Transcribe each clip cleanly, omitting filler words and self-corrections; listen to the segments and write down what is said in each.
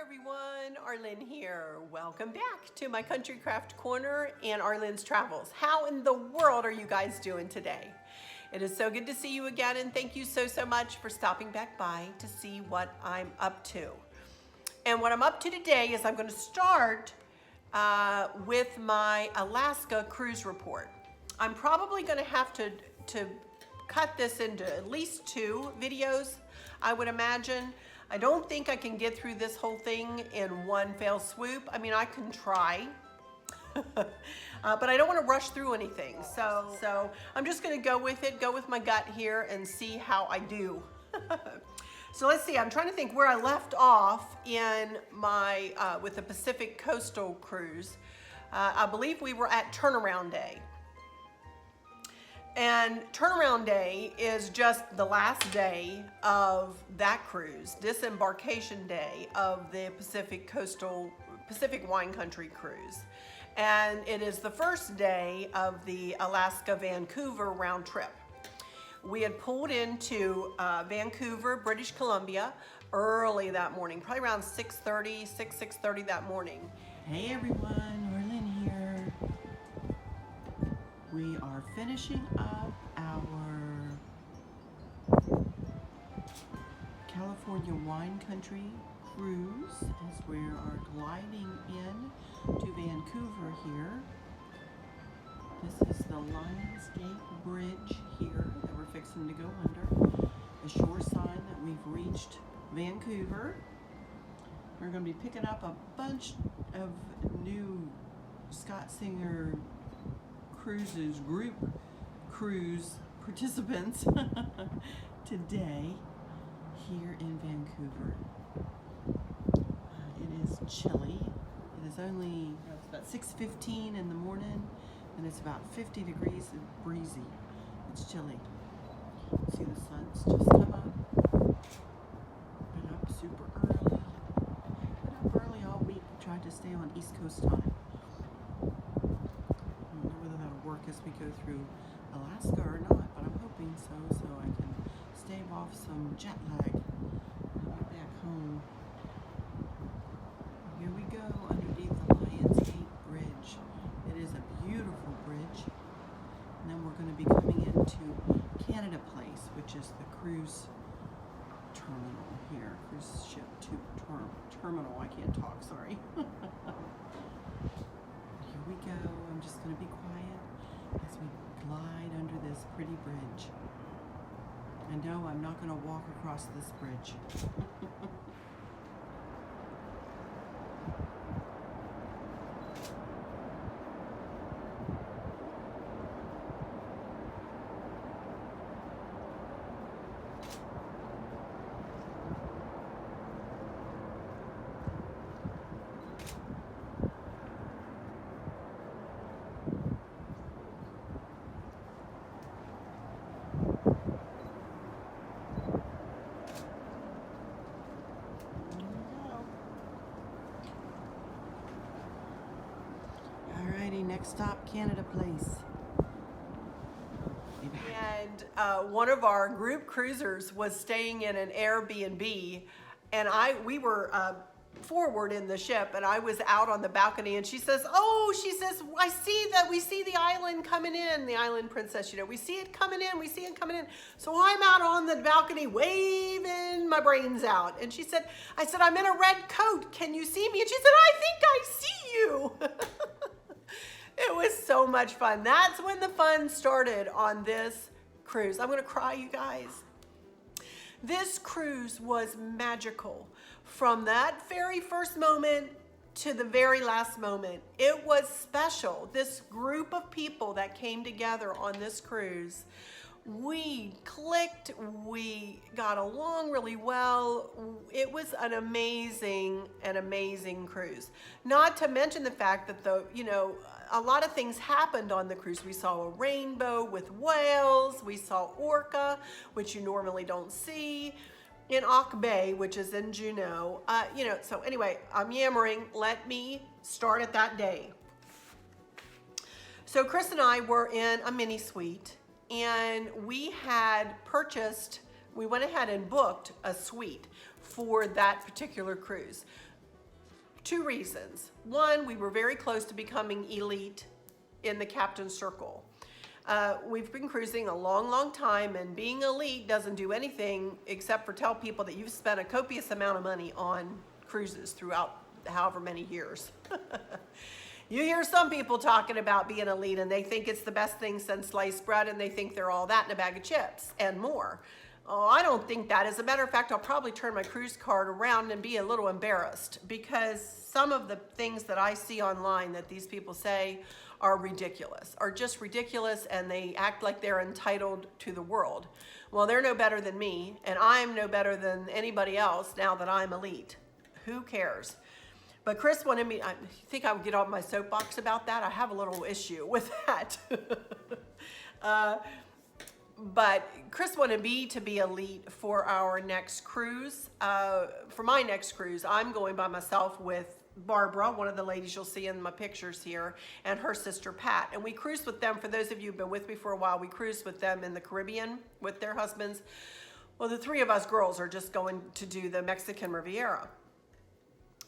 everyone, Arlene here. Welcome back to my Country Craft Corner and Arlene's Travels. How in the world are you guys doing today? It is so good to see you again, and thank you so much for stopping back by to see what I'm up to. And what I'm up to today is I'm going to start with my Alaska cruise report. I'm probably going to have to cut this into at least 2 videos, I would imagine. I don't think I can get through this whole thing in one fell swoop. I mean, I can try, but I don't want to rush through anything. So I'm just going to go with it, go with my gut here and see how I do. So let's see, I'm trying to think where I left off in my, with the Pacific Coastal Cruise. I believe we were at Turnaround Day. And Turnaround Day is just the last day of that cruise, disembarkation day of the Pacific Wine Country Cruise. And it is the first day of the Alaska-Vancouver round trip. We had pulled into Vancouver, British Columbia early that morning, probably around 6:30 that morning. Hey everyone, Arlene here. We are finishing up our California Wine Country Cruise as we are gliding in to Vancouver here. This is the Lions Gate Bridge here that we're fixing to go under. A shore sign that we've reached Vancouver. We're going to be picking up a bunch of new Scott Singer Cruises group cruise participants today here in Vancouver. It is chilly. It is only about 6:15 in the morning and it's about 50 degrees and breezy. It's chilly. See the sun's just come up. Been up super early. Been up early all week. Tried to stay on East Coast time. Work as we go through Alaska or not, but I'm hoping so I can stave off some jet lag when I get back home. Here we go underneath the Lions Gate Bridge. It is a beautiful bridge. And then we're going to be coming into Canada Place, which is the cruise terminal here. Cruise ship terminal. I can't talk, sorry. Here we go. I'm just going to be quiet as we glide under this pretty bridge. And no, I'm not going to walk across this bridge. Next stop, Canada Place. And one of our group cruisers was staying in an Airbnb, and we were forward in the ship, and I was out on the balcony, and she says, I see that we see the island coming in, the island princess, you know, we see it coming in. So I'm out on the balcony waving my brains out. And I said, I'm in a red coat. Can you see me? And she said, I think I see you. It was so much fun. That's when the fun started on this cruise. I'm going to cry, you guys. This cruise was magical from that very first moment to the very last moment. It was special. This group of people that came together on this cruise, we clicked, we got along really well. It was an amazing cruise. Not to mention the fact that a lot of things happened on the cruise. We saw a rainbow with whales. We saw orca, which you normally don't see, in Upton Book, which is in Juneau. So anyway, I'm yammering. Let me start at that day. So Chris and I were in a mini suite, and we went ahead and booked a suite for that particular cruise. Two reasons. One, we were very close to becoming elite in the captain's circle. We've been cruising a long, long time, and being elite doesn't do anything except for tell people that you've spent a copious amount of money on cruises throughout however many years. You hear some people talking about being elite and they think it's the best thing since sliced bread, and they think they're all that in a bag of chips and more. Oh, I don't think that. As a matter of fact, I'll probably turn my cruise card around and be a little embarrassed, because some of the things that I see online that these people say are ridiculous, are just ridiculous, and they act like they're entitled to the world. Well, they're no better than me, and I'm no better than anybody else now that I'm elite. Who cares? But Chris wanted me, I think I would get on my soapbox about that. I have a little issue with that. But Chris wanted me to be elite for our next cruise. For my next cruise, I'm going by myself with Barbara, one of the ladies you'll see in my pictures here, and her sister Pat. And we cruised with them. For those of you who've been with me for a while, we cruised with them in the Caribbean with their husbands. Well, the three of us girls are just going to do the Mexican Riviera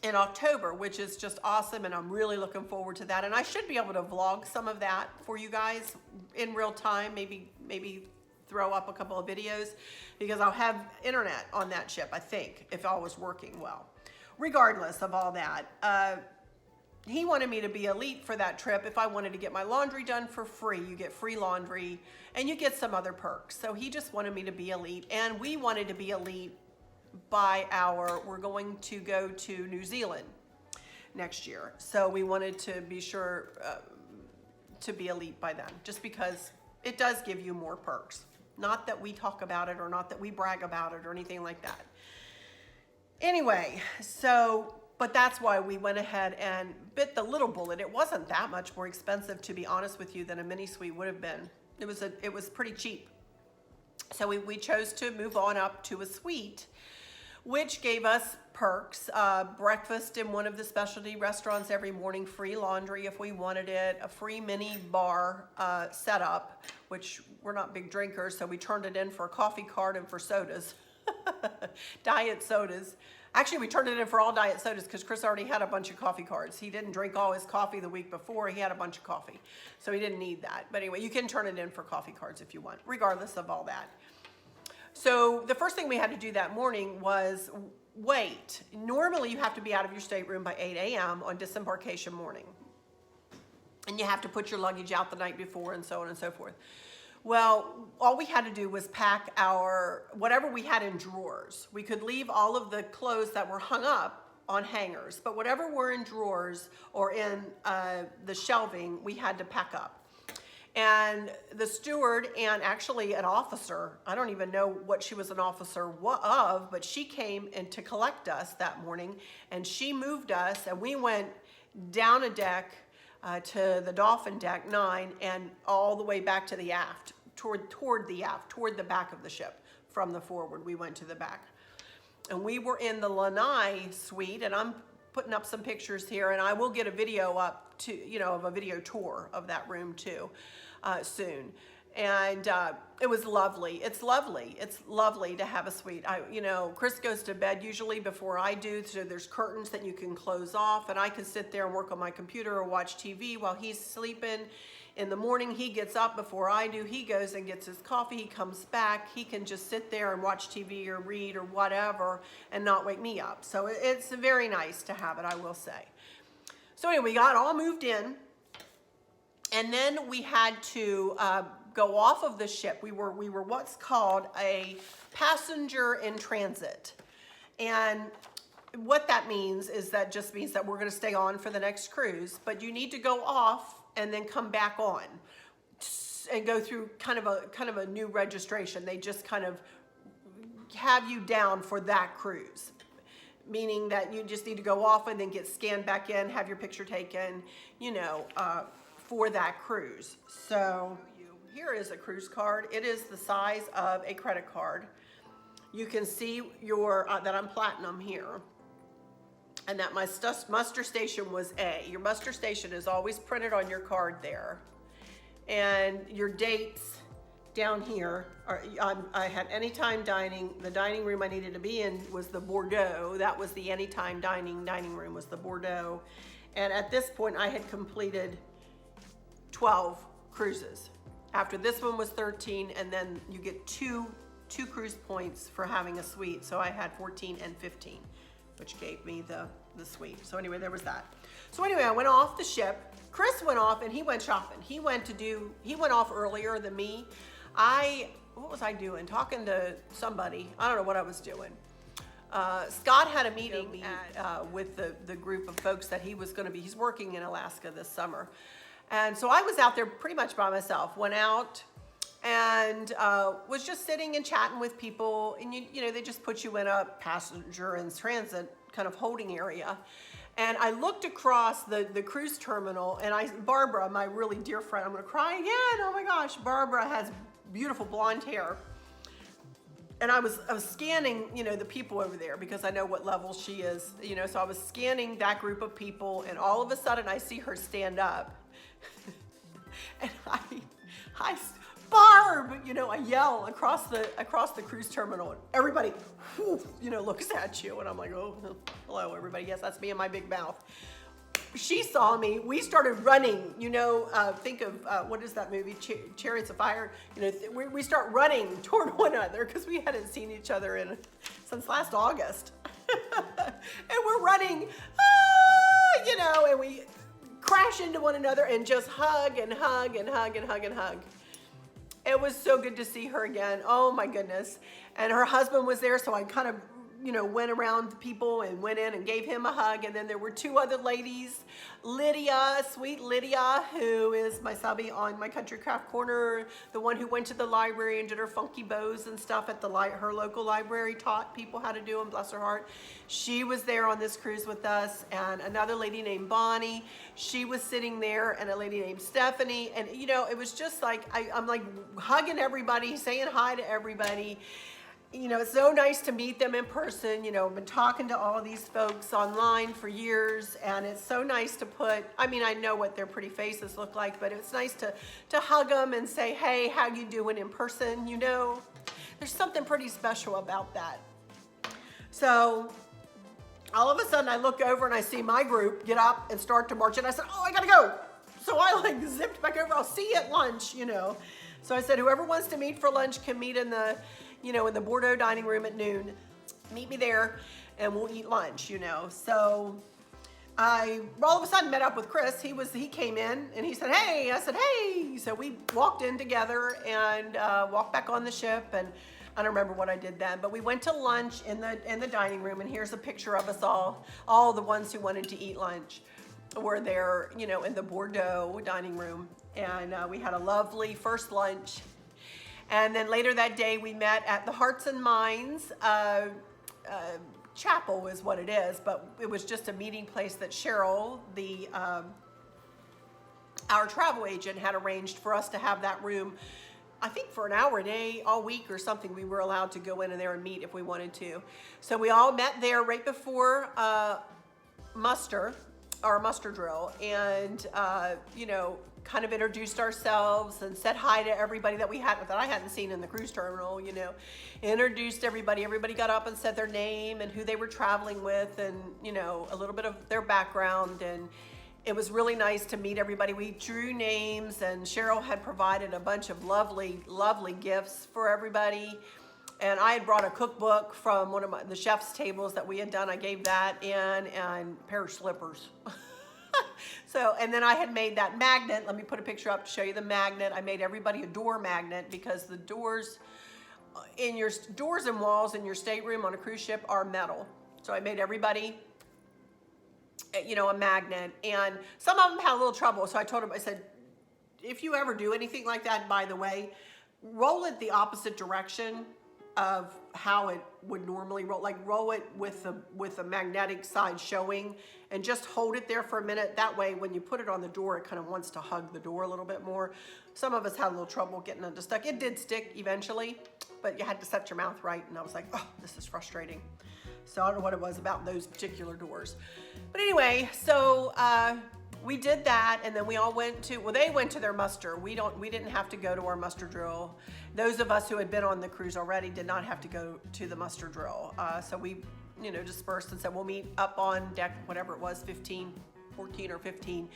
in October, which is just awesome, and I'm really looking forward to that. And I should be able to vlog some of that for you guys in real time, maybe throw up a couple of videos, because I'll have internet on that ship, I think, if all was working well. Regardless of all that, he wanted me to be elite for that trip. If I wanted to get my laundry done for free, you get free laundry, and you get some other perks. So he just wanted me to be elite, and we wanted to be elite we're going to go to New Zealand next year. So we wanted to be sure to be elite by then, just because it does give you more perks. Not that we talk about it, or not that we brag about it or anything like that. Anyway, but that's why we went ahead and bit the little bullet. It wasn't that much more expensive, to be honest with you, than a mini suite would have been. It was pretty cheap. So we chose to move on up to a suite, which gave us perks, breakfast in one of the specialty restaurants every morning, free laundry if we wanted it, a free mini bar setup, which we're not big drinkers, so we turned it in for a coffee card and for sodas, diet sodas. Actually, we turned it in for all diet sodas because Chris already had a bunch of coffee cards. He didn't drink all his coffee the week before. He had a bunch of coffee, so he didn't need that. But anyway, you can turn it in for coffee cards if you want, regardless of all that. So the first thing we had to do that morning was wait. Normally you have to be out of your stateroom by 8 a.m. on disembarkation morning. And you have to put your luggage out the night before, and so on and so forth. Well, all we had to do was pack whatever we had in drawers. We could leave all of the clothes that were hung up on hangers, but whatever were in drawers or in the shelving, we had to pack up. And the steward, and actually an officer, I don't even know what she was an officer of, but she came in to collect us that morning, and she moved us, and we went down a deck to the Dolphin Deck 9 and all the way back to the aft, toward the back of the ship. From the forward, we went to the back. And we were in the Lanai Suite, and I'm putting up some pictures here, and I will get a video up of a video tour of that room too soon. And it was lovely. It's lovely. It's lovely to have a suite. Chris goes to bed usually before I do, so there's curtains that you can close off, and I can sit there and work on my computer or watch TV while he's sleeping. In the morning, he gets up before I do. He goes and gets his coffee. He comes back. He can just sit there and watch TV or read or whatever and not wake me up. So it's very nice to have it, I will say. So anyway, we got all moved in, and then we had to go off of the ship. We were what's called a passenger in transit. And what that means is that just means that we're going to stay on for the next cruise, but you need to go off and then come back on and go through kind of a new registration. They just kind of have you down for that cruise, meaning that you just need to go off and then get scanned back in, have your picture taken, for that cruise. So here is a cruise card. It is the size of a credit card. You can see that I'm platinum here, and that my muster station was A. Your muster station is always printed on your card there, and your dates down here, I had anytime dining. The dining room I needed to be in was the Bordeaux. That was the anytime dining room was the Bordeaux. And at this point I had completed 12 cruises. After this one was 13, and then you get two cruise points for having a suite. So I had 14 and 15, which gave me the suite. So anyway, there was that. So anyway, I went off the ship. Chris went off and he went shopping. He went off earlier than me. What was I doing? Talking to somebody. I don't know what I was doing. Scott had a meeting with the group of folks that he's working in Alaska this summer. And so I was out there pretty much by myself, went out and was just sitting and chatting with people. And you know, they just put you in a passenger and transit kind of holding area. And I looked across the cruise terminal, and Barbara, my really dear friend, I'm gonna cry again, oh my gosh, Barbara has beautiful blonde hair. And I was scanning, you know, the people over there because I know what level she is, you know, so I was scanning that group of people, and all of a sudden I see her stand up. And I Barb, you know, I yell across the cruise terminal, and everybody, whew, you know, looks at you, and I'm like, oh, hello, everybody. Yes, that's me and my big mouth. She saw me. We started running. You know, think of what is that movie, Chariots of Fire? You know, we start running toward one another because we hadn't seen each other since last August, and we're running, you know, and we crash into one another and just hug and hug and hug and hug and hug. It was so good to see her again. Oh my goodness. And her husband was there, so I kind of, you know, went around the people and went in and gave him a hug. And then there were two other ladies, Lydia, sweet Lydia, who is my subby on my Country Craft Corner, the one who went to the library and did her funky bows and stuff at her local library, taught people how to do them, bless her heart. She was there on this cruise with us, and another lady named Bonnie, she was sitting there, and a lady named Stephanie. And you know, it was just like, I'm like hugging everybody, saying hi to everybody. You know, it's so nice to meet them in person. You know, I've been talking to all these folks online for years, and it's so nice to I mean, I know what their pretty faces look like, but it's nice to hug them and say, hey, how you doing in person, you know? There's something pretty special about that. So all of a sudden I look over and I see my group get up and start to march, and I said, oh, I gotta go. So I like zipped back over. I'll see you at lunch, you know. So I said, whoever wants to meet for lunch can meet in the Bordeaux dining room at noon. Meet me there and we'll eat lunch, you know. So I all of a sudden met up with Chris. He came in and he said, hey. I said, hey. So we walked in together and walked back on the ship, and I don't remember what I did then, but we went to lunch in the dining room, and here's a picture of us all the ones who wanted to eat lunch were there, you know, in the Bordeaux dining room. And we had a lovely first lunch. And then later that day, we met at the Hearts and Minds Chapel is what it is, but it was just a meeting place that Cheryl, our travel agent, had arranged for us to have that room. I think for an hour a day, all week or something, we were allowed to go in there and meet if we wanted to. So we all met there right before muster drill, and you know, kind of introduced ourselves and said hi to everybody that I hadn't seen in the cruise terminal, you know. Introduced everybody. Everybody got up and said their name and who they were traveling with, and you know, a little bit of their background, and it was really nice to meet everybody. We drew names, and Cheryl had provided a bunch of lovely, lovely gifts for everybody. And I had brought a cookbook from one of the chef's tables that we had done. I gave that in, and a pair of slippers. So, and then I had made that magnet. Let me put a picture up to show you the magnet. I made everybody a door magnet because the doors and walls in your stateroom on a cruise ship are metal. So I made everybody, you know, a magnet. And some of them had a little trouble. So I told them, I said, if you ever do anything like that, by the way, roll it the opposite direction of how it would normally roll. Like roll it with the magnetic side showing, and just hold it there for a minute. That way, when you put it on the door, it kind of wants to hug the door a little bit more. Some of us had a little trouble getting it to stick. It did stick eventually, but you had to set your mouth right. And I was like, oh, this is frustrating. So I don't know what it was about those particular doors. But anyway, so we did that, and then we all went to, well, they went to their muster. We didn't have to go to our muster drill. Those of us who had been on the cruise already did not have to go to the muster drill. So we, dispersed and said, we'll meet up on deck, whatever it was, 14 or 15,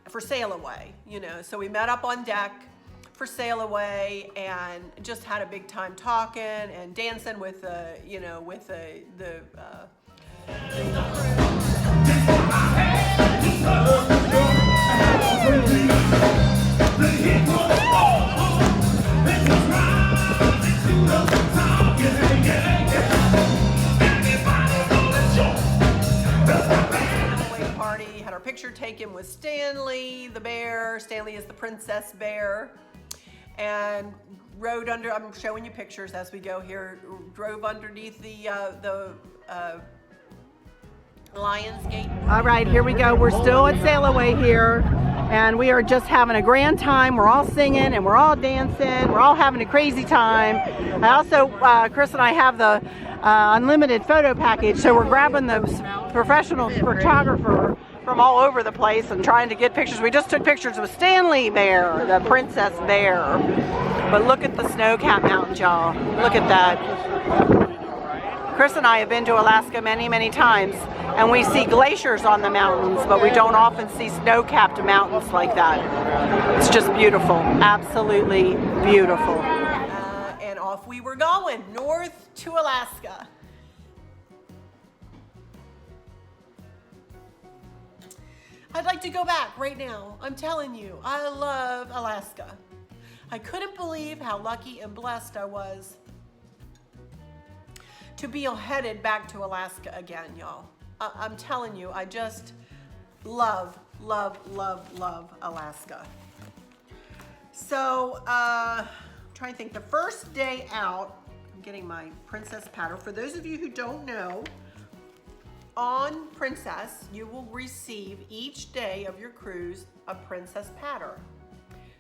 for sail away, So we met up on deck for sail away and just had a big time talking and dancing with the party, had our picture taken with Stanley the bear. Stanley is the princess bear. And rode under, I'm showing you pictures as we go here, drove underneath the Lion's Gate. All right, here we go. We're still at Sail Away here, and we are just having a grand time. We're all singing and we're all dancing. We're all having a crazy time. I also, Chris and I have the unlimited photo package, so we're grabbing the professional photographer from all over the place and trying to get pictures. We just took pictures with Stanley Bear, the princess bear. But look at the snow-capped mountains, y'all. Look at that. Chris and I have been to Alaska many, many times, and we see glaciers on the mountains, but we don't often see snow-capped mountains like that. It's just beautiful, absolutely beautiful. And off we were going, north to Alaska. I'd like to go back right now. I'm telling you, I love Alaska. I couldn't believe how lucky and blessed I was to be headed back to Alaska again, y'all. I'm telling you, I just love, love, love, love Alaska. So, trying to think, the first day out, I'm getting my princess patter. For those of you who don't know, on Princess, you will receive each day of your cruise a princess patter.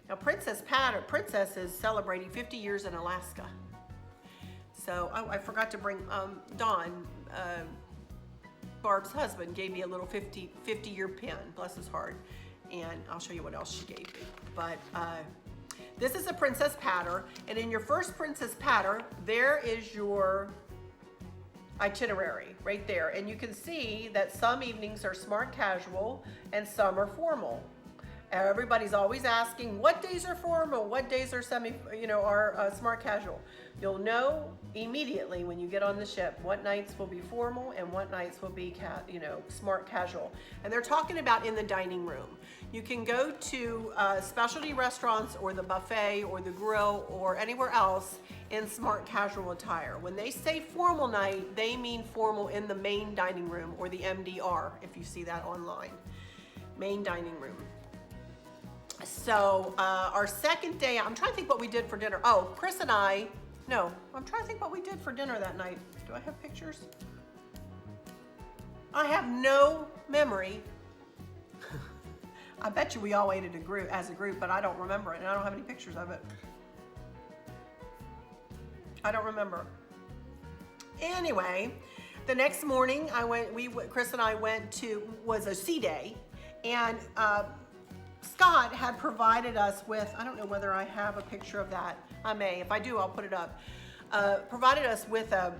Now, princess is celebrating 50 years in Alaska. So I forgot to bring Don, Barb's husband, gave me a little 50-year pin, bless his heart, and I'll show you what else she gave me. But this is a princess patter, and in your first princess patter, there is your itinerary right there, and you can see that some evenings are smart casual and some are formal. Everybody's always asking what days are formal, what days are smart casual. You'll know immediately when you get on the ship what nights will be formal and what nights will be smart casual. And they're talking about in the dining room. You can go to specialty restaurants or the buffet or the grill or anywhere else in smart casual attire. When they say formal night, they mean formal in the main dining room or the MDR, if you see that online. Main dining room. So our second day, I'm trying to think what we did for dinner. Oh, Chris and I'm trying to think what we did for dinner that night. Do I have pictures? I have no memory. I bet you we all ate it as a group, but I don't remember it, and I don't have any pictures of it. I don't remember. Anyway, the next morning, Chris and I went to, was a sea day, and Scott had provided us with, I don't know whether I have a picture of that. I may. If I do, I'll put it up. Provided us with a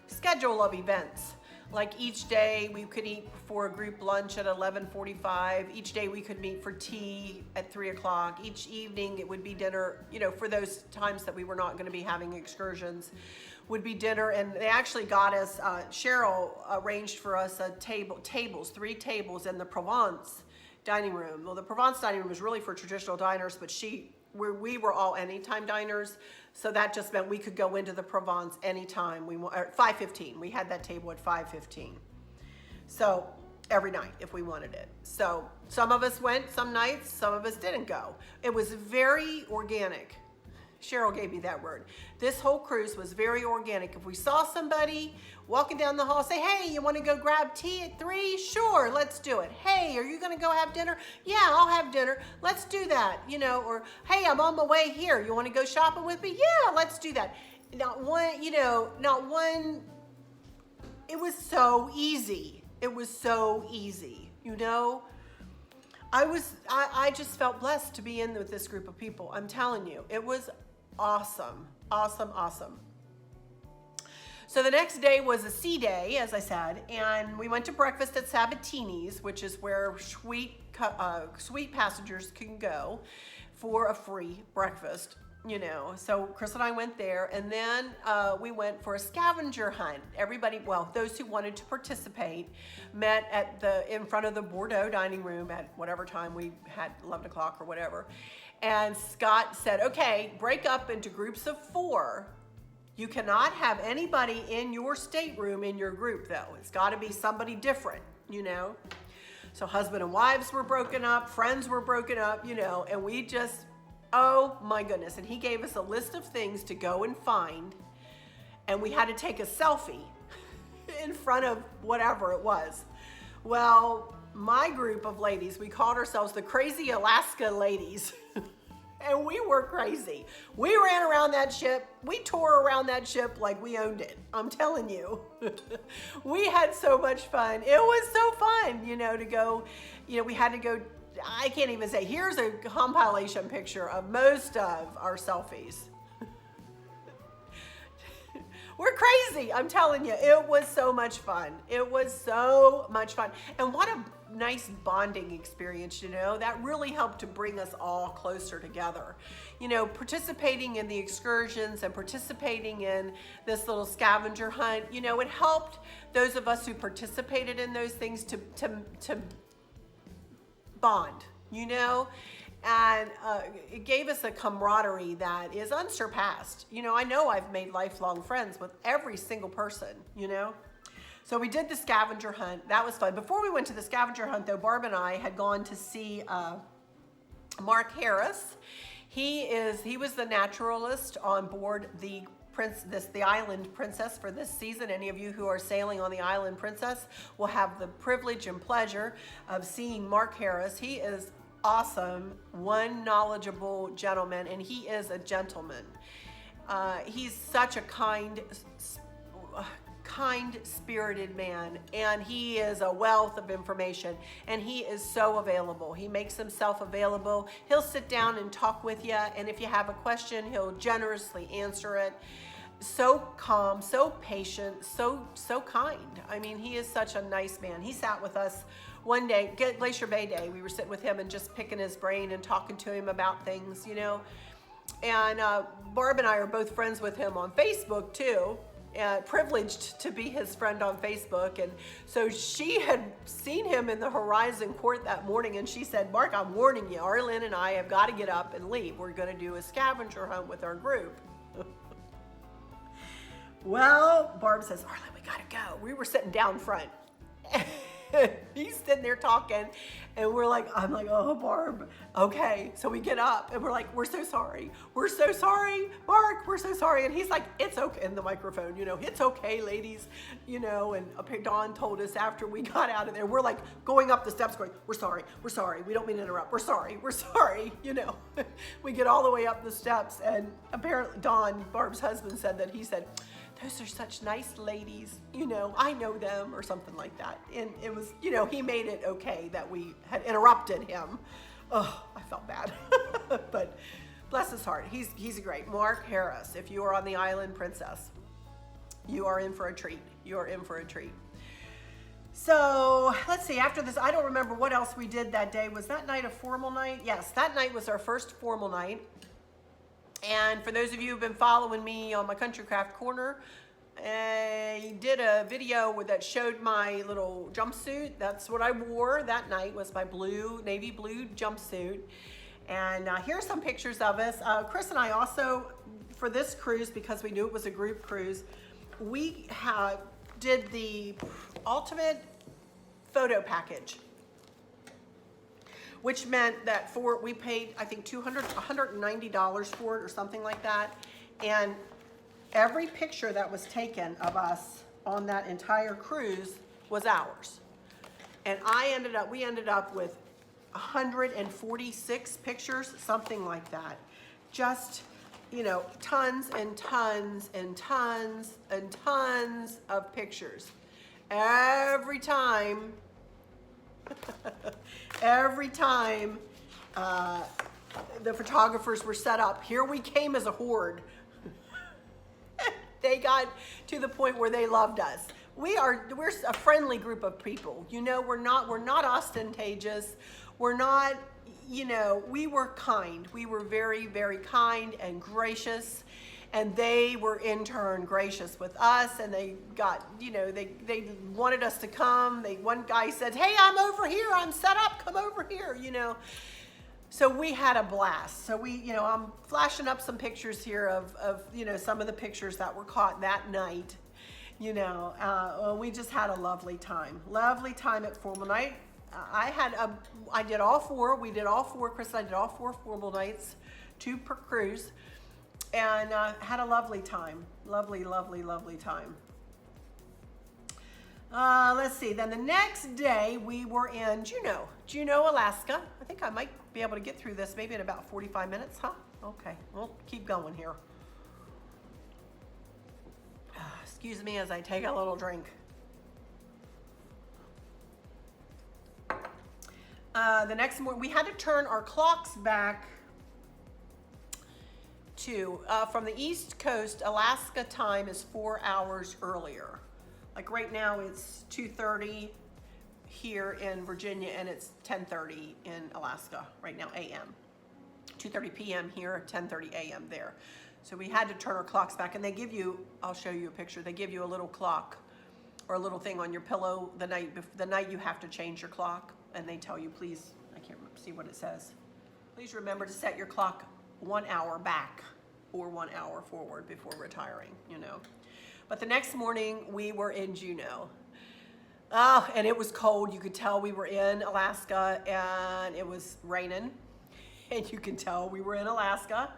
schedule of events. Like each day we could eat for a group lunch at 11:45. Each day we could meet for tea at 3 o'clock. Each evening it would be dinner, for those times that we were not going to be having excursions, would be dinner. And they actually got us, Cheryl arranged for us three tables in the Provence dining room. Well, the Provence dining room was really for traditional diners, but we were all anytime diners. So that just meant we could go into the Provence anytime we want, at 5:15. We had that table at 5:15. So every night if we wanted it. So some of us went some nights, some of us didn't go. It was very organic. Cheryl gave me that word. This whole cruise was very organic. If we saw somebody walking down the hall, say, hey, you want to go grab tea at 3? Sure, let's do it. Hey, are you going to go have dinner? Yeah, I'll have dinner. Let's do that. Or, hey, I'm on my way here. You want to go shopping with me? Yeah, let's do that. Not one, it was so easy. It was so easy, you know. I just felt blessed to be in with this group of people. I'm telling you, it was awesome, awesome, awesome. So the next day was a sea day, as I said, and we went to breakfast at Sabatini's, which is where suite passengers can go for a free breakfast, you know. So Chris and I went there, and then we went for a scavenger hunt. Everybody, well, those who wanted to participate met in front of the Bordeaux dining room at whatever time we had, 11 o'clock or whatever. And Scott said, okay, break up into groups of 4. You cannot have anybody in your stateroom in your group, though. It's got to be somebody different, you know. So husband and wives were broken up, friends were broken up, you know, and we just, oh my goodness. And he gave us a list of things to go and find, and we had to take a selfie in front of whatever it was. Well, my group of ladies, we called ourselves the Crazy Alaska Ladies. And we were crazy. We ran around that ship. We tore around that ship like we owned it. I'm telling you. We had so much fun. It was so fun, you know, to go, you know, we had to go, I can't even say, here's a compilation picture of most of our selfies. We're crazy, I'm telling you. It was so much fun. It was so much fun. And what a nice bonding experience, you know. That really helped to bring us all closer together. You know, participating in the excursions and participating in this little scavenger hunt, you know, it helped those of us who participated in those things to bond, you know. And it gave us a camaraderie that is unsurpassed. You know I've made lifelong friends with every single person, you know. So we did the scavenger hunt. That was fun. Before we went to the scavenger hunt, though, Barb and I had gone to see Mark Harris. He was the naturalist on board the Island Princess for this season. Any of you who are sailing on the Island Princess will have the privilege and pleasure of seeing Mark Harris. He is awesome, one knowledgeable gentleman, and he is a gentleman. He's such a kind-spirited man, and he is a wealth of information, and he is so available. He makes himself available. He'll sit down and talk with you, and if you have a question, he'll generously answer it. So calm, so patient, so kind. I mean, he is such a nice man. He sat with us one day, Glacier Bay Day. We were sitting with him and just picking his brain and talking to him about things, you know. And Barb and I are both friends with him on Facebook too. Privileged to be his friend on Facebook. And so she had seen him in the Horizon Court that morning, and she said, Mark, I'm warning you, Arlen and I have got to get up and leave. We're going to do a scavenger hunt with our group. Well, Barb says, Arlen, we got to go. We were sitting down front. He's sitting there talking, and I'm like, oh, Barb, okay. So we get up, and we're like, we're so sorry, Mark, we're so sorry. And he's like, it's okay, in the microphone, you know, it's okay, ladies, you know. And Dawn told us after we got out of there, we're like going up the steps going, we're sorry, we don't mean to interrupt, we're sorry, you know. We get all the way up the steps, and apparently Don, Barb's husband, said that he said, those are such nice ladies, you know, I know them, or something like that. And it was, you know, he made it okay that we had interrupted him. Oh, I felt bad. But bless his heart, he's great. Mark Harris, if you are on the Island Princess, you are in for a treat. So let's see, after this, I don't remember what else we did that day. Was that night a formal night? Yes, that night was our first formal night. And for those of you who've been following me on my Country Craft Corner, I did a video that showed my little jumpsuit. That's what I wore that night, was my navy blue jumpsuit. And here's some pictures of us. Chris and I also, for this cruise, because we knew it was a group cruise, we did the ultimate photo package, which meant that we paid, I think, $190 for it or something like that. And every picture that was taken of us on that entire cruise was ours. And we ended up with 146 pictures, something like that. Just, you know, tons and tons and tons and tons of pictures. every time, every time the photographers were set up, here we came as a horde. They got to the point where they loved us. We're a friendly group of people. You know, we're not ostentatious. We're not, you know, we were kind. We were very, very kind and gracious. And they were in turn gracious with us, and they got, you know, they wanted us to come. One guy said, "Hey, I'm over here. I'm set up. Come over here," you know. So we had a blast. So you know, I'm flashing up some pictures here of you know, some of the pictures that were caught that night. You know, we just had a lovely time. Lovely time at formal night. I did all four. We did all four. Chris and I did all four formal nights, 2 per cruise. And had a lovely time. Lovely, lovely, lovely time. Let's see. Then the next day we were in Juneau, Alaska. I think I might be able to get through this maybe in about 45 minutes, huh? Okay, we'll keep going here. Excuse me as I take a little drink. The next morning we had to turn our clocks back from the East Coast. Alaska time is 4 hours earlier. Like right now it's 2:30 here in Virginia, and it's 10:30 in Alaska right now, a.m. 2:30 p.m. here, 10:30 a.m. there. So we had to turn our clocks back, and they give you, I'll show you a picture, they give you a little clock or a little thing on your pillow the night you have to change your clock, and they tell you, please, I can't see what it says, please remember to set your clock 1 hour back or 1 hour forward before retiring, you know. But the next morning we were in Juneau. Oh, and it was cold. You could tell we were in Alaska, and it was raining. And you can tell we were in Alaska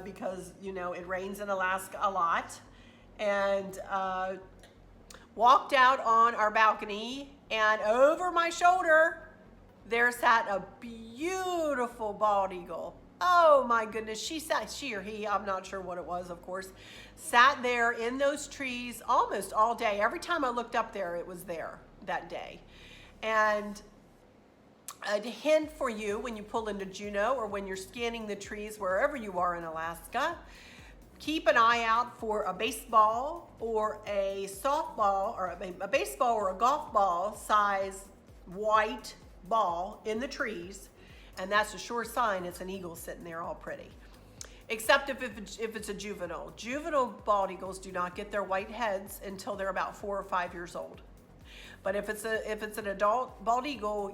because, you know, it rains in Alaska a lot. And walked out on our balcony, and over my shoulder there sat a beautiful bald eagle. Oh my goodness, she or he, I'm not sure what it was, of course, sat there in those trees almost all day. Every time I looked up there, it was there that day. And a hint for you when you pull into Juneau or when you're scanning the trees wherever you are in Alaska, keep an eye out for a baseball or a softball, or a baseball or a golf ball size white ball in the trees. And that's a sure sign it's an eagle sitting there all pretty. Except if it's a juvenile. Juvenile bald eagles do not get their white heads until they're about 4 or 5 years old. But if it's an adult bald eagle,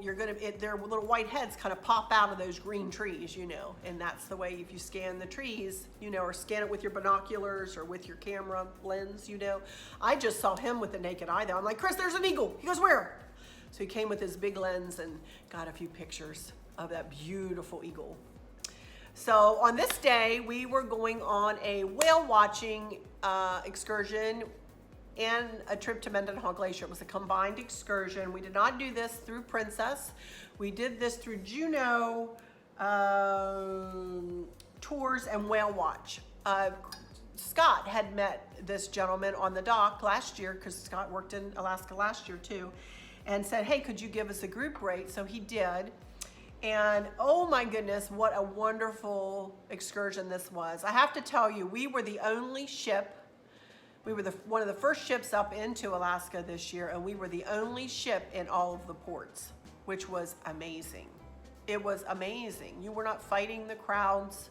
their little white heads kind of pop out of those green trees, you know. And that's the way, if you scan the trees, you know, or scan it with your binoculars or with your camera lens, you know. I just saw him with the naked eye though. I'm like, Chris, there's an eagle. He goes, where? So he came with his big lens and got a few pictures of that beautiful eagle. So on this day, we were going on a whale watching excursion and a trip to Mendenhall Glacier. It was a combined excursion. We did not do this through Princess. We did this through Juneau Tours and Whale Watch. Scott had met this gentleman on the dock last year, because Scott worked in Alaska last year too, and said, hey, could you give us a group rate? So he did. And oh my goodness, what a wonderful excursion this was. I have to tell you, we were the only ship, we were one of the first ships up into Alaska this year, and we were the only ship in all of the ports, which was amazing. It was amazing. You were not fighting the crowds.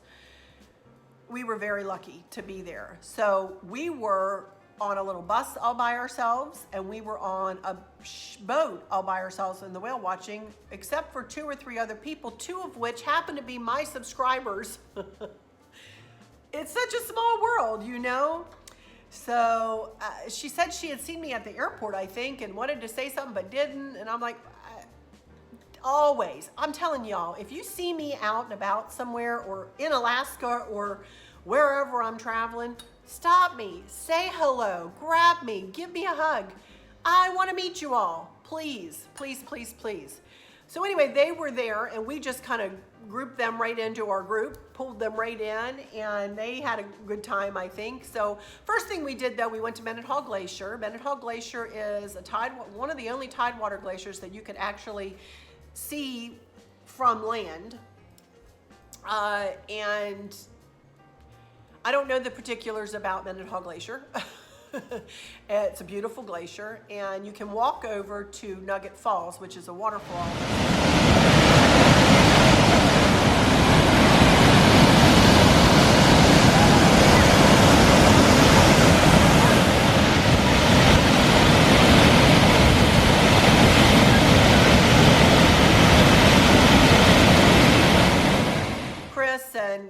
We were very lucky to be there. So we were on a little bus all by ourselves, and we were on a boat all by ourselves in the whale watching, except for 2 or 3 other people, 2 of which happened to be my subscribers. It's such a small world, you know? So she said she had seen me at the airport, I think, and wanted to say something but didn't, and I'm like, always, I'm telling y'all, if you see me out and about somewhere or in Alaska or wherever I'm traveling, stop me, say hello, grab me, give me a hug. I want to meet you all. Please, please, please, please. So anyway, they were there, and we just kind of grouped them right into our group, pulled them right in, and they had a good time, I think. So first thing we did, though, we went to Mendenhall Glacier. Mendenhall Glacier is one of the only tidewater glaciers that you could actually see from land. And I don't know the particulars about Mendenhall Glacier. It's a beautiful glacier, and you can walk over to Nugget Falls, which is a waterfall.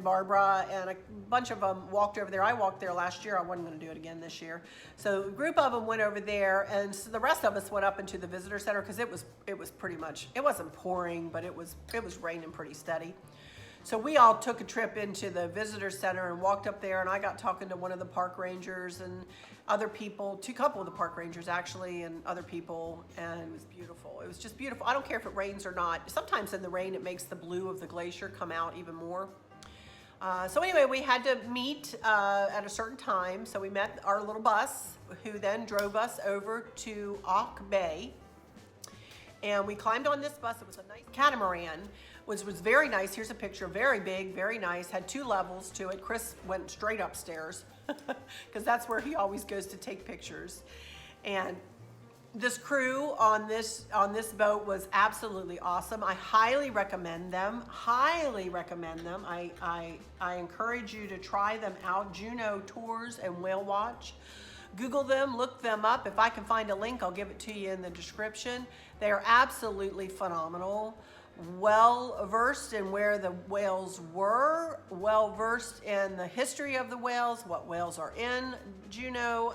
Barbara and a bunch of them walked over there. I walked there last year. I wasn't going to do it again this year. So a group of them went over there, and so the rest of us went up into the visitor center because it was pretty much, it wasn't pouring, but it was raining pretty steady. So we all took a trip into the visitor center and walked up there, and I got talking to one of the park rangers and other people, a couple of the park rangers actually, and other people, and it was beautiful. It was just beautiful. I don't care if it rains or not. Sometimes in the rain it makes the blue of the glacier come out even more. So anyway, we had to meet at a certain time. So we met our little bus, who then drove us over to Auk Bay. And we climbed on this bus. It was a nice catamaran, which was very nice. Here's a picture, very big, very nice. Had 2 levels to it. Chris went straight upstairs because that's where he always goes to take pictures. And this crew on this boat was absolutely awesome. I highly recommend them. Highly recommend them. I encourage you to try them out. Juneau Tours and Whale Watch. Google them, look them up. If I can find a link, I'll give it to you in the description. They are absolutely phenomenal. Well versed in where the whales were, well versed in the history of the whales, what whales are in Juneau.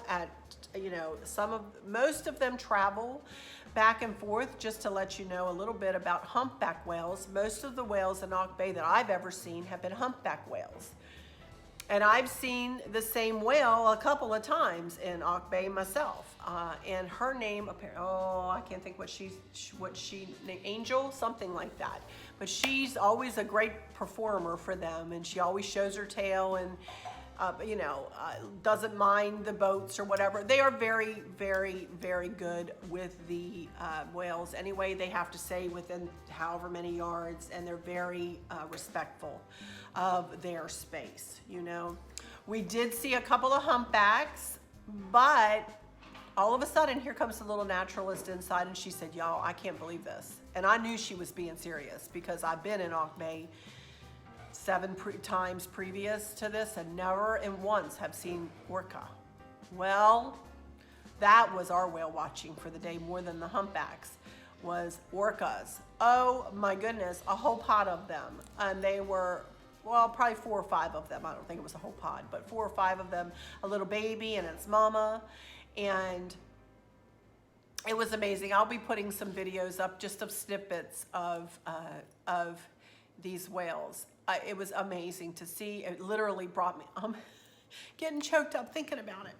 Most of them travel back and forth. Just to let you know a little bit about humpback whales. Most of the whales in Auk Bay that I've ever seen have been humpback whales. And I've seen the same whale a couple of times in Auk Bay myself. And her name, I can't think what she named, Angel, something like that. But she's always a great performer for them, and she always shows her tail and, doesn't mind the boats or whatever. They are very, very, very good with the whales. Anyway, they have to stay within however many yards, and they're very respectful of their space, We did see a couple of humpbacks, but all of a sudden, here comes the little naturalist inside, and she said, y'all, I can't believe this. And I knew she was being serious because I've been in Auk Bay 7 times previous to this and never and once have seen orca. Well, that was our whale watching for the day more than the humpbacks, was orcas. Oh my goodness, a whole pod of them. And they were, well, probably 4 or 5 of them. I don't think it was a whole pod, but 4 or 5 of them, a little baby and its mama. And it was amazing. I'll be putting some videos up just of snippets of these whales. It was amazing to see. It literally brought me, I'm getting choked up thinking about it.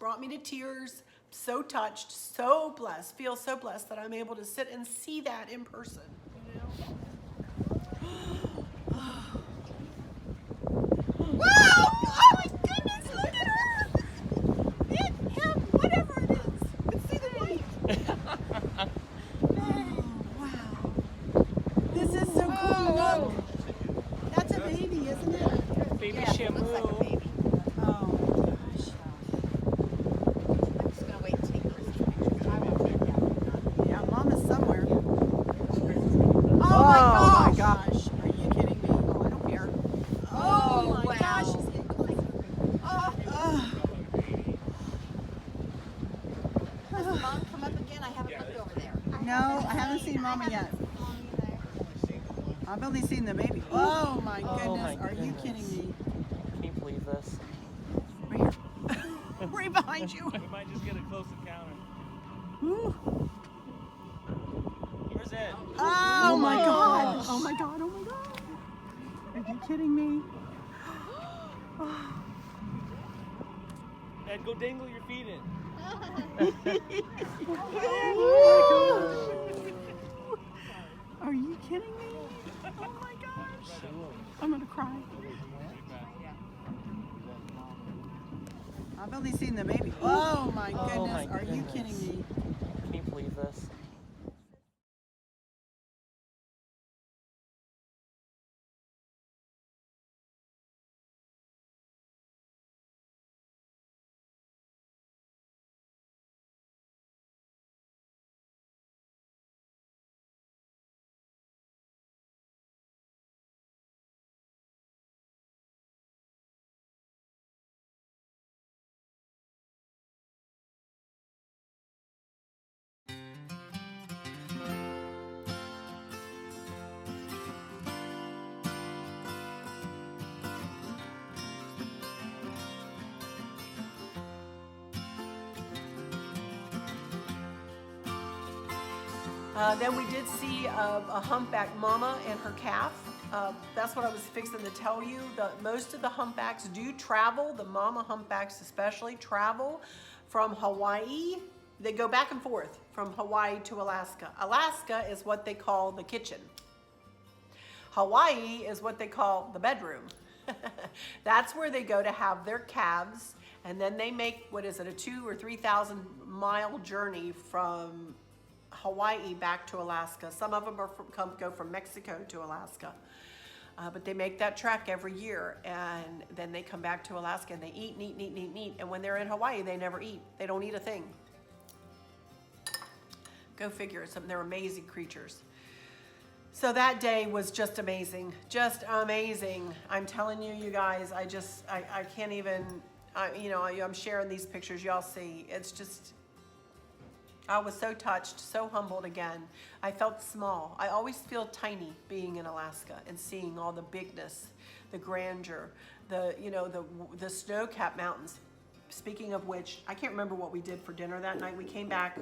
Brought me to tears. So touched, so blessed, feel so blessed that I'm able to sit and see that in person. Wow! Oh my goodness, look at her! It, him, whatever it is. Let's see the white. Oh, wow. This is so cool. Look. That's a baby, isn't it? Baby yeah, Shamu. It looks like a baby. Oh gosh. I'm just gonna wait and take those pictures. I won't take that. Yeah, Mama's somewhere. Oh my gosh. Are you kidding me? Oh, I don't care. Oh my wow. gosh. Has Mom come up again? I haven't looked over there. No, I haven't seen Mama yet. I've only seen the baby. Oh my goodness. Are you kidding me? Can you believe this? Right here. Right behind you. We might just get a close encounter. Ooh. Where's Ed? Oh my god. Oh my god. Oh my god. Are you kidding me? Ed, go dangle your feet in. Are you kidding me? Oh my gosh. I'm gonna cry. I've only seen the baby. Oh my goodness. Oh my Are you kidding goodness. me? Can you believe this? Then we did see a humpback mama and her calf. That's what I was fixing to tell you. Most of the humpbacks do travel, the mama humpbacks especially, travel from Hawaii. They go back and forth from Hawaii to Alaska. Alaska is what they call the kitchen. Hawaii is what they call the bedroom. That's where they go to have their calves, and then they make, what is it, a 2,000 or 3,000 mile journey from Hawaii back to Alaska. Some of them go from Mexico to Alaska. But they make that trek every year, and then they come back to Alaska and they eat and eat and eat and eat and eat. And when they're in Hawaii, they never eat. They don't eat a thing. Go figure. They're amazing creatures. So that day was just amazing. Just amazing. I'm telling you, you guys, I can't even, I'm sharing these pictures, y'all see. It's just, I was so touched, so humbled again. I felt small. I always feel tiny being in Alaska and seeing all the bigness, the grandeur, the snow-capped mountains. Speaking of which, I can't remember what we did for dinner that night. We came back,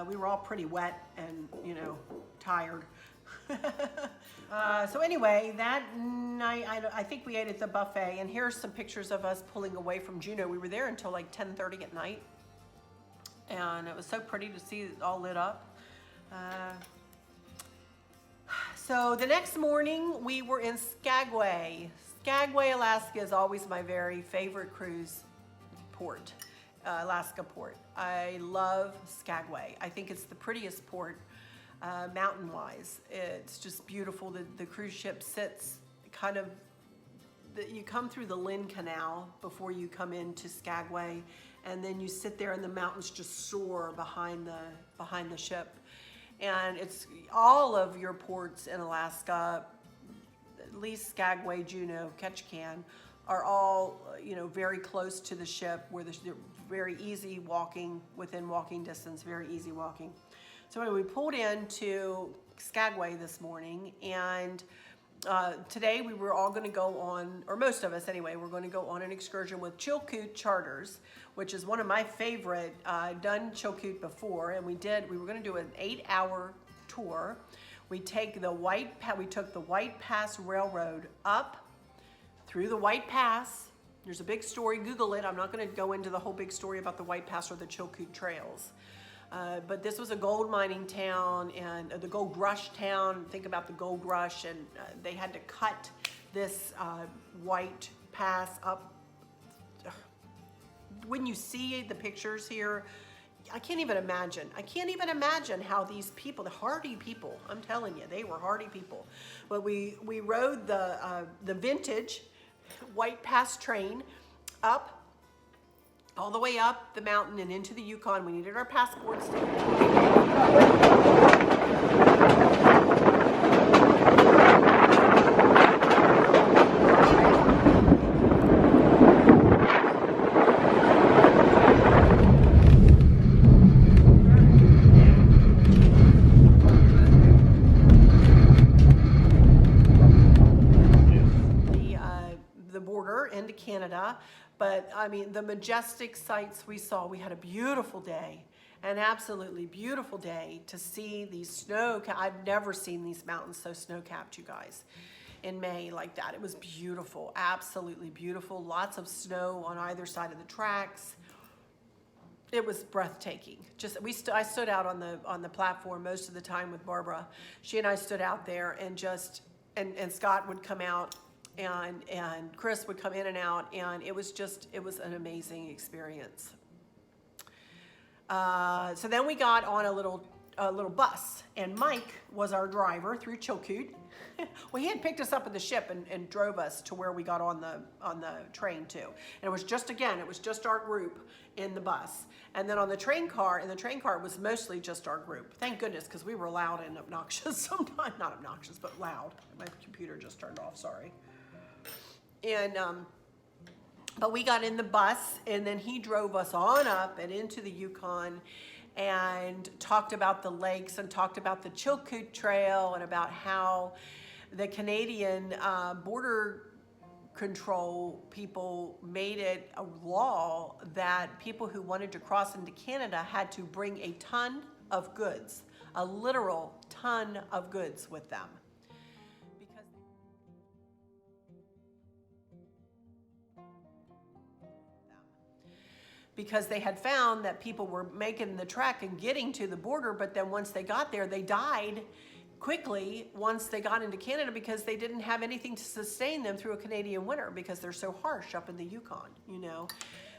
we were all pretty wet and, tired. So anyway, that night, I think we ate at the buffet, and here's some pictures of us pulling away from Juneau. We were there until like 10:30 at night. And it was so pretty to see it all lit up. So the next morning we were in Skagway. Skagway, Alaska is always my very favorite cruise port, Alaska port. I love Skagway. I think it's the prettiest port, mountain-wise. It's just beautiful. The cruise ship sits kind of, you come through the Lynn Canal before you come into Skagway, and then you sit there and the mountains just soar behind the ship. And it's all of your ports in Alaska, at least Skagway, Juneau, Ketchikan, are all very close to the ship, where they're very easy walking, within walking distance, very easy walking. So anyway, we pulled into Skagway this morning, and today we were all going to go on, or most of us anyway, we're going to go on an excursion with Chilkoot Charters, which is one of my favorite. I've done Chilkoot before, and we were going to do an 8-hour tour. We took the White Pass Railroad up through the White Pass. There's a big story, Google it. I'm not going to go into the whole big story about the White Pass or the Chilkoot trails. But this was a gold mining town, and the gold rush town. Think about the gold rush, and they had to cut this White Pass up. When you see the pictures here, I can't even imagine. I can't even imagine how these people, the hardy people, I'm telling you, they were hardy people. But we rode the vintage White Pass train up, all the way up the mountain and into the Yukon. We needed our passports. The border into Canada. But I mean, the majestic sights we saw, we had a beautiful day, an absolutely beautiful day to see these I've never seen these mountains so snow-capped, you guys, in May like that. It was beautiful, absolutely beautiful. Lots of snow on either side of the tracks. It was breathtaking. Just I stood out on the platform most of the time with Barbara. She and I stood out there and just and Scott would come out and Chris would come in and out, and it was an amazing experience. So then we got on a little bus, and Mike was our driver through Chilkoot. Well, he had picked us up at the ship and drove us to where we got on the train too. And it was just our group in the bus. And then on the train car, it was mostly just our group. Thank goodness, because we were loud and obnoxious sometimes. Not obnoxious, but loud. My computer just turned off, sorry. And but we got in the bus, and then he drove us on up and into the Yukon and talked about the lakes and talked about the Chilkoot Trail and about how the Canadian border control people made it a law that people who wanted to cross into Canada had to bring a ton of goods, a literal ton of goods with them. Because they had found that people were making the trek and getting to the border, but then once they got there, they died quickly once they got into Canada because they didn't have anything to sustain them through a Canadian winter because they're so harsh up in the Yukon, you know.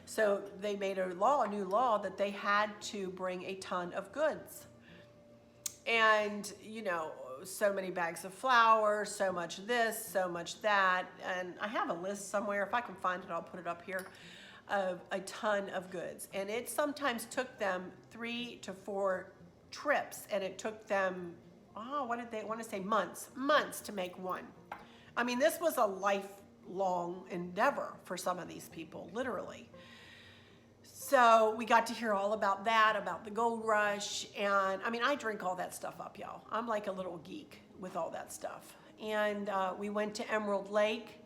So they made a new law that they had to bring a ton of goods. And, you know, so many bags of flour, so much this, so much that. And I have a list somewhere. If I can find it, I'll put it up here. Of a ton of goods, and it sometimes took them 3 to 4 trips, and it took them months to make one. I mean, this was a lifelong endeavor for some of these people, literally. So we got to hear all about that, about the gold rush, and I mean, I drink all that stuff up, y'all. I'm like a little geek with all that stuff. And we went to Emerald Lake.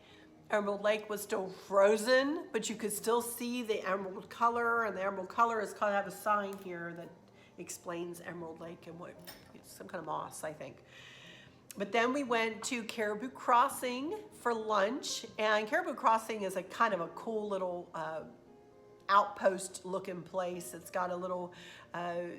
Emerald Lake was still frozen, but you could still see the emerald color, and the emerald color is kind of a sign here that explains Emerald Lake and what, it's some kind of moss, I think. But then we went to Caribou Crossing for lunch, and Caribou Crossing is a kind of a cool little outpost looking place. It's got a little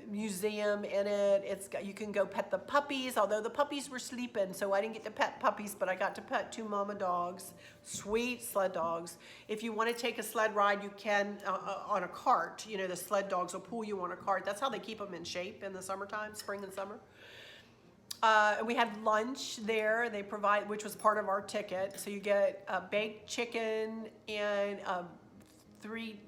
museum in it. You can go pet the puppies, although the puppies were sleeping, so I didn't get to pet puppies, but I got to pet 2 mama dogs, sweet sled dogs. If you want to take a sled ride, you can on a cart. You know, the sled dogs will pull you on a cart. That's how they keep them in shape in the summertime, spring and summer. We had lunch there. They provide, which was part of our ticket. So you get a baked chicken and 3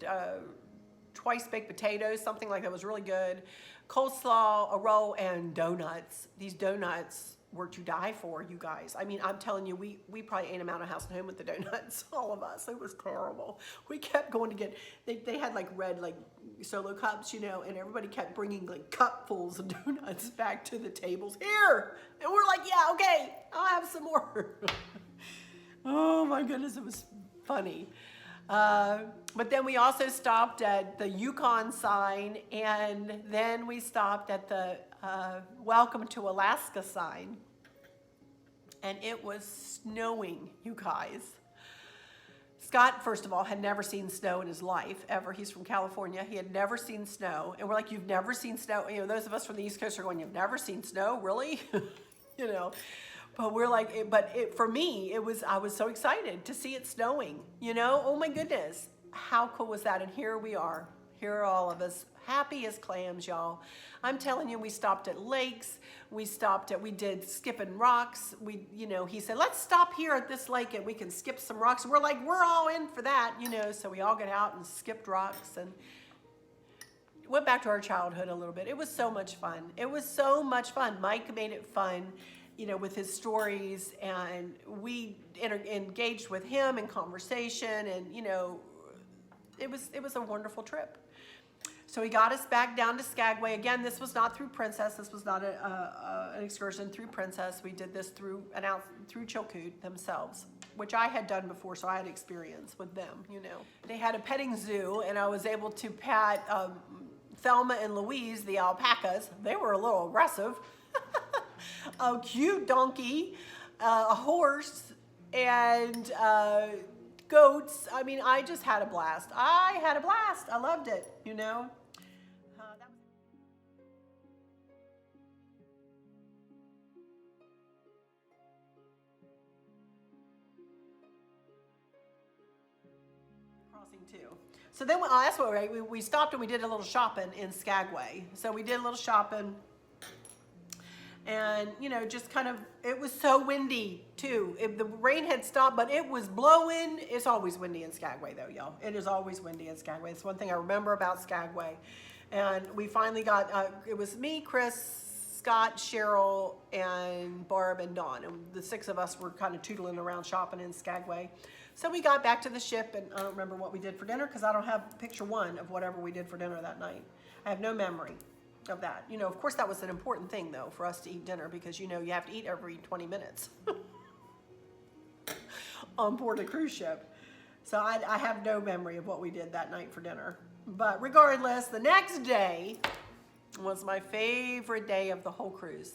twice baked potatoes, something like that was really good. Coleslaw, a roll, and donuts. These donuts were to die for, you guys. I mean, I'm telling you, we probably ate them out of house and home with the donuts, all of us. It was terrible. We kept going to get, they had like red like solo cups, you know, and everybody kept bringing like cupfuls of donuts back to the tables. Here! And we're like, yeah, okay, I'll have some more. Oh my goodness, it was funny. But then we also stopped at the Yukon sign, and then we stopped at the Welcome to Alaska sign. And it was snowing, you guys. Scott, first of all, had never seen snow in his life, ever. He's from California. He had never seen snow. And we're like, you've never seen snow? You know, those of us from the East Coast are going, you've never seen snow? Really? You know. But we're like, for me, I was so excited to see it snowing, you know? Oh my goodness, how cool was that? And here we are, here are all of us, happy as clams, y'all. I'm telling you, we stopped at lakes, we did skipping rocks. He said, let's stop here at this lake and we can skip some rocks. And we're like, we're all in for that, you know? So we all got out and skipped rocks and went back to our childhood a little bit. It was so much fun. It was so much fun. Mike made it fun, you know, with his stories, and we engaged with him in conversation, and you know, it was a wonderful trip. So he got us back down to Skagway. Again, this was not through Princess. This was not an excursion through Princess. We did this through Chilkoot themselves, which I had done before, so I had experience with them, you know. They had a petting zoo, and I was able to pat Thelma and Louise, the alpacas. They were a little aggressive. A cute donkey, a horse, and goats. I mean, I just had a blast. I loved it, you know. Crossing too. So then that's what we stopped and we did a little shopping in Skagway. So we did a little shopping, and you know, just kind of, it was so windy too. The rain had stopped, but it was blowing. It's always windy in Skagway though, y'all. It is always windy in Skagway. It's one thing I remember about Skagway. And we finally got, it was me, Chris, Scott, Cheryl, and Barb, and Dawn. And the six of us were kind of tootling around shopping in Skagway. So we got back to the ship, and I don't remember what we did for dinner because I don't have picture one of whatever we did for dinner that night. I have no memory of that. You know, of course that was an important thing though for us to eat dinner because you know you have to eat every 20 minutes on board a cruise ship. So I have no memory of what we did that night for dinner. But regardless, the next day was my favorite day of the whole cruise,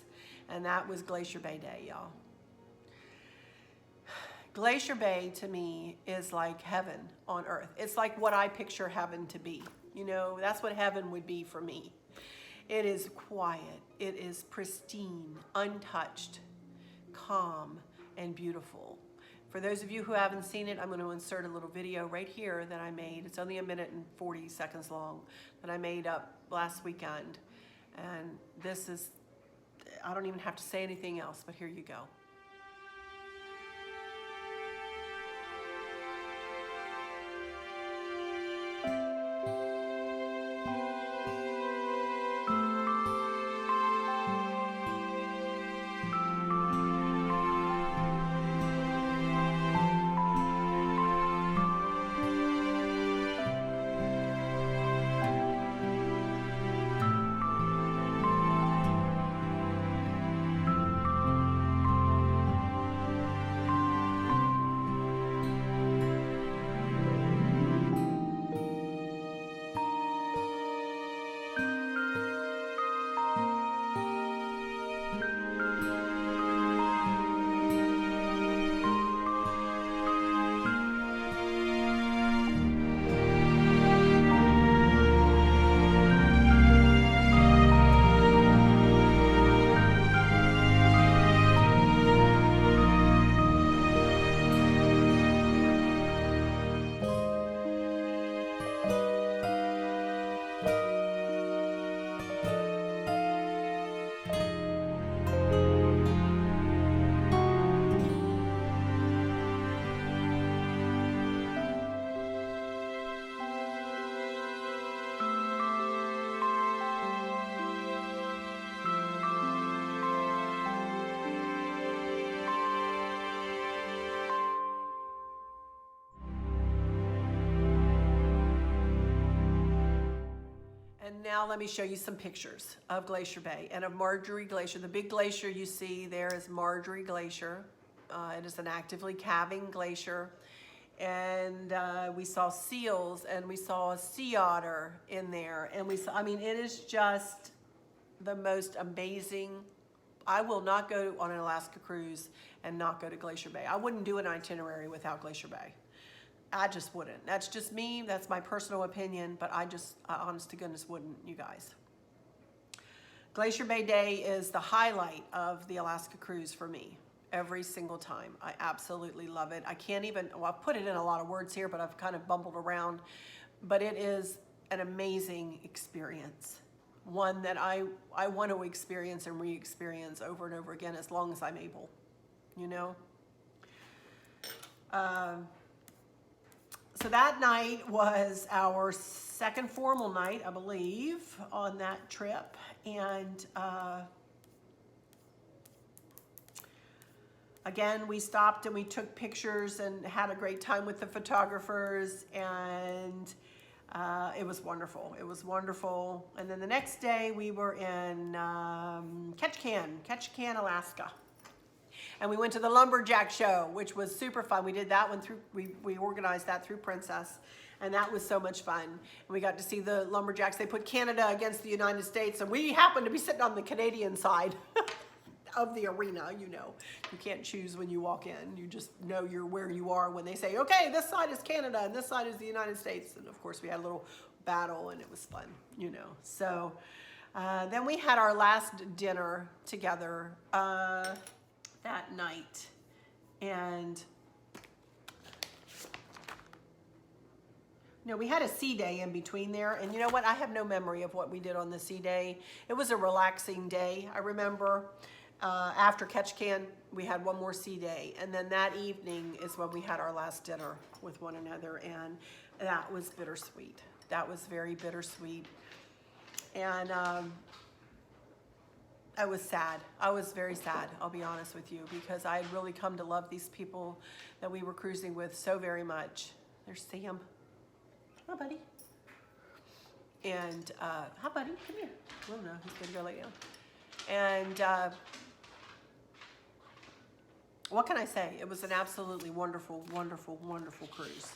and that was Glacier Bay Day, y'all. Glacier Bay to me is like heaven on earth. It's like what I picture heaven to be. You know, that's what heaven would be for me. It is quiet, it is pristine, untouched, calm, and beautiful. For those of you who haven't seen it, I'm going to insert a little video right here that I made. It's only 1 minute and 40 seconds long that I made up last weekend. And this is, I don't even have to say anything else, but here you go. And now let me show you some pictures of Glacier Bay and of Marjorie Glacier. The big glacier you see there is Marjorie Glacier. It is an actively calving glacier. And we saw seals and we saw a sea otter in there. And we saw, I mean, it is just the most amazing. I will not go on an Alaska cruise and not go to Glacier Bay. I wouldn't do an itinerary without Glacier Bay. I just wouldn't. That's just me. That's my personal opinion, but I honest to goodness, wouldn't, you guys. Glacier Bay Day is the highlight of the Alaska cruise for me every single time. I absolutely love it. I can't even, well, I've put it in a lot of words here, but I've kind of bumbled around, but it is an amazing experience. One that I want to experience and re-experience over and over again as long as I'm able, you know? So that night was our second formal night, I believe, on that trip. And again, we stopped and we took pictures and had a great time with the photographers, and it was wonderful. It was wonderful. And then the next day we were in Ketchikan, Alaska. And we went to the Lumberjack Show, which was super fun. We did that one through, we organized that through Princess, and that was so much fun. And we got to see the Lumberjacks. They put Canada against the United States, and we happened to be sitting on the Canadian side of the arena, you know. You can't choose when you walk in. You just know you're where you are when they say, okay, this side is Canada, and this side is the United States. And of course, we had a little battle, and it was fun, you know. So then we had our last dinner together that night, and No, we had a sea day in between there, and you know what? I have no memory of what we did on the sea day. It was a relaxing day. I remember after Ketchikan, we had one more sea day, and then that evening is when we had our last dinner with one another, and that was bittersweet. That was very bittersweet, and I was sad. I was very sad, I'll be honest with you, because I had really come to love these people that we were cruising with so very much. There's Sam. Hi, buddy. And, hi, buddy, come here. Well, no, he's gonna go lay down. And, what can I say? It was an absolutely wonderful, wonderful, wonderful cruise.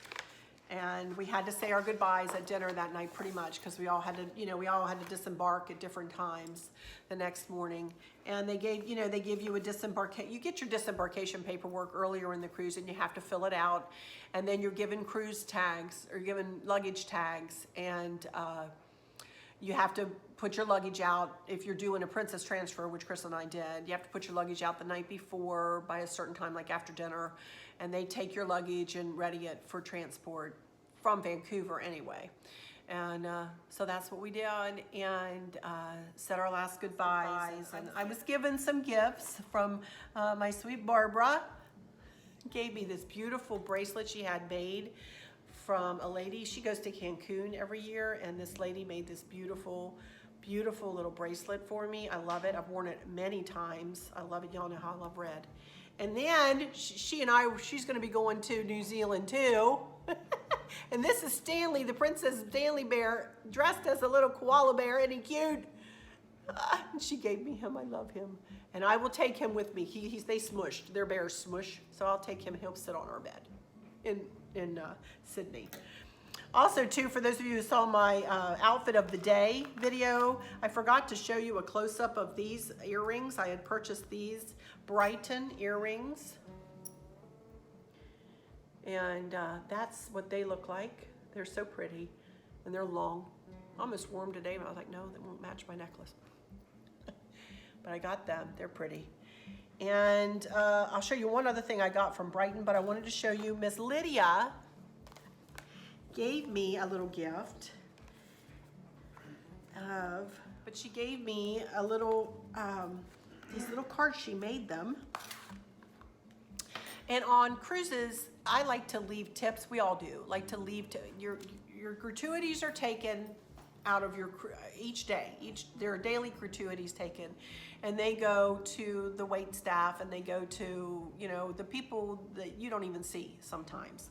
And we had to say our goodbyes at dinner that night pretty much, because we all had to, you know, we all had to disembark at different times the next morning. And they gave, you know, they give you a you get your disembarkation paperwork earlier in the cruise, and you have to fill it out. And then you're given cruise tags, or given luggage tags, and you have to put your luggage out. If you're doing a princess transfer, which Chris and I did, you have to put your luggage out the night before by a certain time, like after dinner, and they take your luggage and ready it for transport from Vancouver anyway. And so that's what we did, and said our last goodbyes. And I was given some gifts from my sweet Barbara. Gave me this beautiful bracelet she had made from a lady. She goes to Cancun every year, and this lady made this beautiful, beautiful little bracelet for me. I love it. I've worn it many times. I love it. Y'all know how I love red. And then she's going to be going to New Zealand too. And this is Stanley, the Princess Stanley bear, dressed as a little koala bear. Isn't he cute? And she gave me him. I love him. And I will take him with me. They smushed. Their bears smush. So I'll take him. He'll sit on our bed in Sydney. Also, too, for those of you who saw my outfit of the day video, I forgot to show you a close-up of these earrings. I had purchased these Brighton earrings. And that's what they look like. They're so pretty, and they're long. I almost wore them today, but I was like, no, they won't match my necklace. But I got them. They're pretty. And I'll show you one other thing I got from Brighton, but I wanted to show you Miss Lydia gave me a little gift but she gave me a little, these little cards. She made them. And on cruises, I like to leave tips. We all do. Like to leave, your gratuities are taken out of your, each day. There are daily gratuities taken. And they go to the wait staff, and they go to, you know, the people that you don't even see sometimes.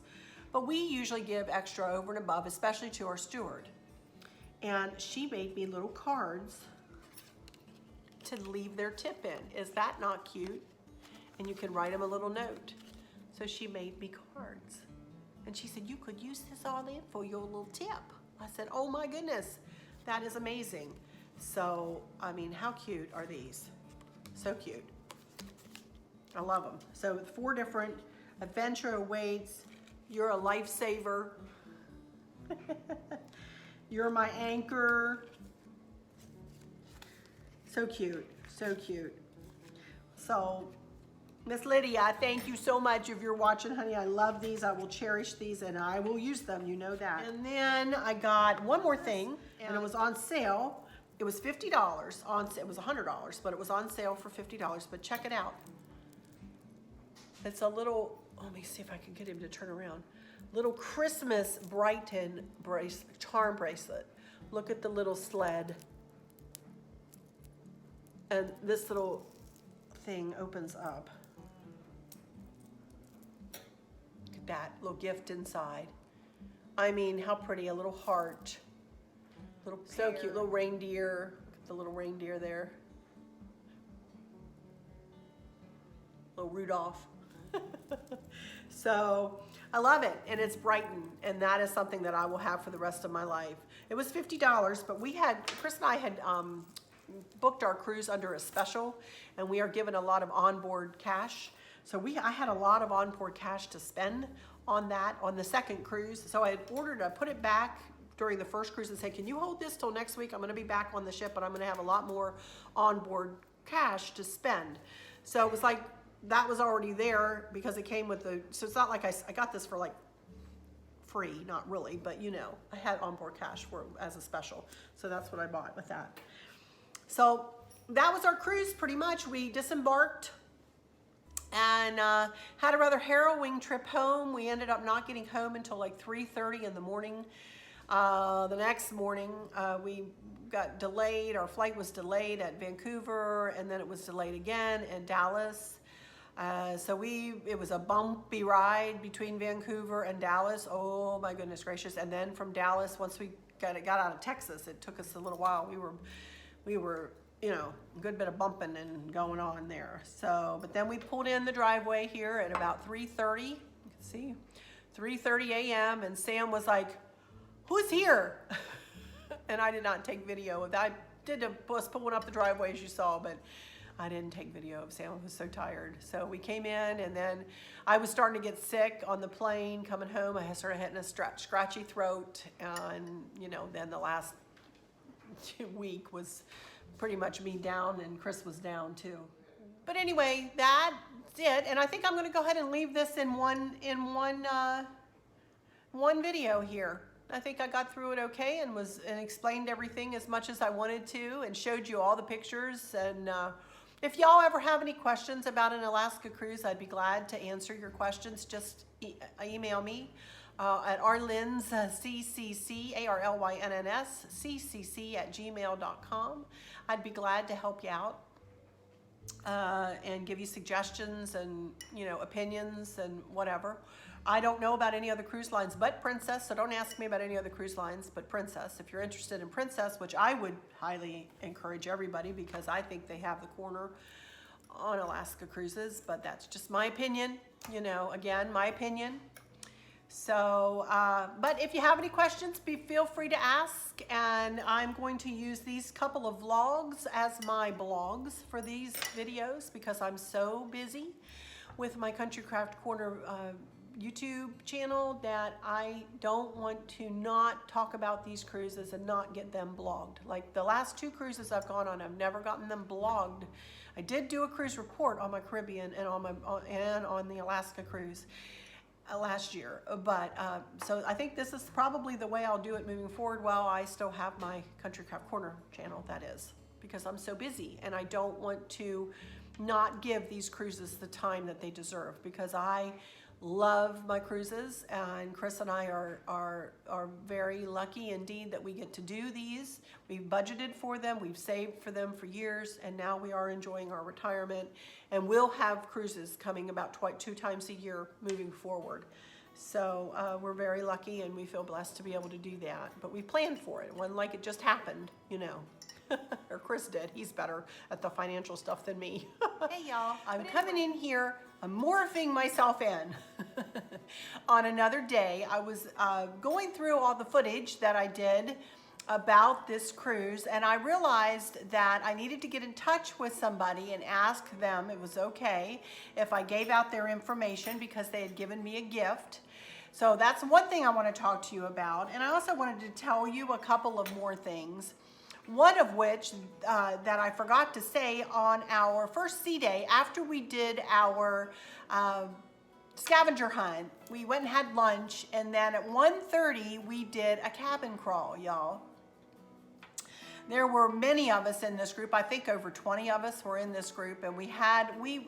But we usually give extra over and above, especially to our steward. And she made me little cards to leave their tip in. Is that not cute? And you can write them a little note. So she made me cards. And she said, you could use this all in for your little tip. I said, oh my goodness, that is amazing. So, I mean, how cute are these? So cute. I love them. So 4 different adventure awaits. You're a lifesaver. You're my anchor. So cute, so cute. So, Miss Lydia, thank you so much if you're watching, honey. I love these. I will cherish these, and I will use them. You know that. And then I got one more thing, and it was on sale. It was $50 it was $100, but it was on sale for $50. But check it out. It's a little, let me see if I can get him to turn around. Little Christmas Brighton charm bracelet. Look at the little sled. And this little thing opens up. Look at that little gift inside. I mean, how pretty, a little heart. So cute, little reindeer. Look at the little reindeer there. Little Rudolph. So I love it, and it's Brighton, and that is something that I will have for the rest of my life. It was $50, but Chris and I had booked our cruise under a special, and we are given a lot of onboard cash. So I had a lot of onboard cash to spend on that on the second cruise. So I had put it back during the first cruise and said, can you hold this till next week? I'm gonna be back on the ship, but I'm gonna have a lot more onboard cash to spend. So it was like, that was already there because it came with so it's not like I got this for like free, not really, but you know, I had onboard cash for as a special. So that's what I bought with that. So that was our cruise pretty much. We disembarked and had a rather harrowing trip home. We ended up not getting home until like 3:30 in the morning. The next morning, we got delayed. Our flight was delayed at Vancouver, and then it was delayed again in Dallas. So it was a bumpy ride between Vancouver and Dallas. Oh my goodness gracious. And then from Dallas, once we got out of Texas, it took us a little while. We were, you know, a good bit of bumping and going on there. So, but then we pulled in the driveway here at about 3:30. You can see 3:30 a.m. and Sam was like, "Who's here?" And I did not take video of that. Was pulling up the driveway as you saw, but I didn't take video of Sam. I was so tired. So we came in, and then I was starting to get sick on the plane coming home. I started hitting a scratchy throat, and you know, then the last week was pretty much me down, and Chris was down too. But anyway, that's it. And I think I'm going to go ahead and leave this in one video here. I think I got through it okay and explained everything as much as I wanted to and showed you all the pictures. And if y'all ever have any questions about an Alaska cruise, I'd be glad to answer your questions. Just email me at arlyns, CCC, ARLYNNS, CCC @gmail.com. I'd be glad to help you out and give you suggestions and, you know, opinions and whatever. I don't know about any other cruise lines but Princess, so don't ask me about any other cruise lines but Princess. If you're interested in Princess, which I would highly encourage everybody because I think they have the corner on Alaska cruises, but that's just my opinion, you know, again, my opinion. So, but if you have any questions, feel free to ask, and I'm going to use these couple of vlogs as my blogs for these videos because I'm so busy with my Country Craft Corner YouTube channel that I don't want to not talk about these cruises and not get them blogged. Like the last 2 cruises I've gone on, I've never gotten them blogged. I did do a cruise report on my Caribbean and on the Alaska cruise last year, but so I think this is probably the way I'll do it moving forward while I still have my Country Craft Corner channel, that is, because I'm so busy and I don't want to not give these cruises the time that they deserve, because I love my cruises, and Chris and I are very lucky indeed that we get to do these. We've budgeted for them, we've saved for them for years, and now we are enjoying our retirement, and we'll have cruises coming about 2 times a year moving forward. So we're very lucky, and we feel blessed to be able to do that. But we planned for it. It wasn't like it just happened, you know. Or Chris did. He's better at the financial stuff than me. Hey y'all, I'm coming in here. I'm morphing myself in. On another day, I was going through all the footage that I did about this cruise, and I realized that I needed to get in touch with somebody and ask them it was okay if I gave out their information because they had given me a gift. So that's one thing I want to talk to you about. And I also wanted to tell you a couple of more things. One of which that I forgot to say on our first sea day, after we did our scavenger hunt, we went and had lunch, and then at 1:30 we did a cabin crawl, y'all. There were many of us in this group. I think over 20 of us were in this group, and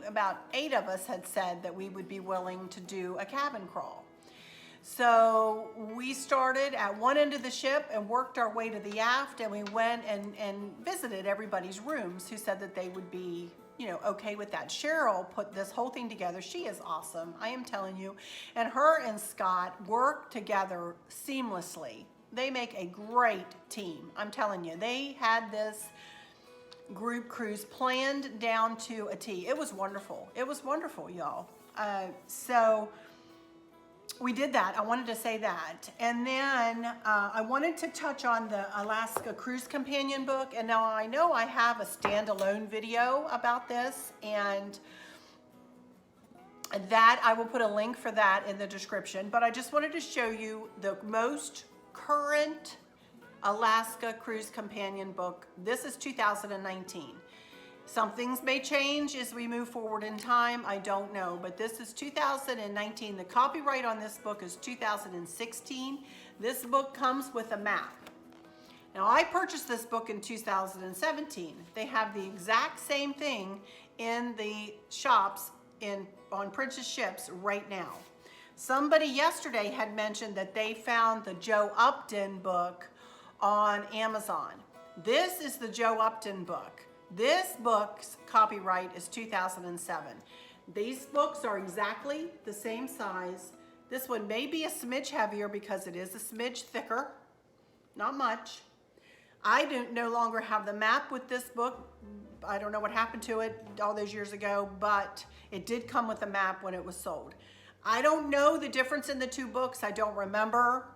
about 8 of us had said that we would be willing to do a cabin crawl. So we started at one end of the ship and worked our way to the aft, and we went and visited everybody's rooms who said that they would be, you know, okay with that. Cheryl put this whole thing together. She is awesome, I am telling you. And her and Scott work together seamlessly. They make a great team, I'm telling you. They had this group cruise planned down to a T. It was wonderful. It was wonderful, y'all. So we did that. I wanted to say that. And then I wanted to touch on the Alaska Cruise Companion book. And now I know I have a standalone video about this, and that I will put a link for that in the description. But I just wanted to show you the most current Alaska Cruise Companion book. This is 2019. Some things may change as we move forward in time. I don't know, but this is 2019. The copyright on this book is 2016. This book comes with a map. Now, I purchased this book in 2017. They have the exact same thing in the shops on Princess ships right now. Somebody yesterday had mentioned that they found the Joe Upton book on Amazon. This is the Joe Upton book. This book's copyright is 2007. These books are exactly the same size. This one may be a smidge heavier because it is a smidge thicker, not much. I no longer have the map with this book. I don't know what happened to it all those years ago, but it did come with a map when it was sold. I don't know the difference in the two books. I don't remember.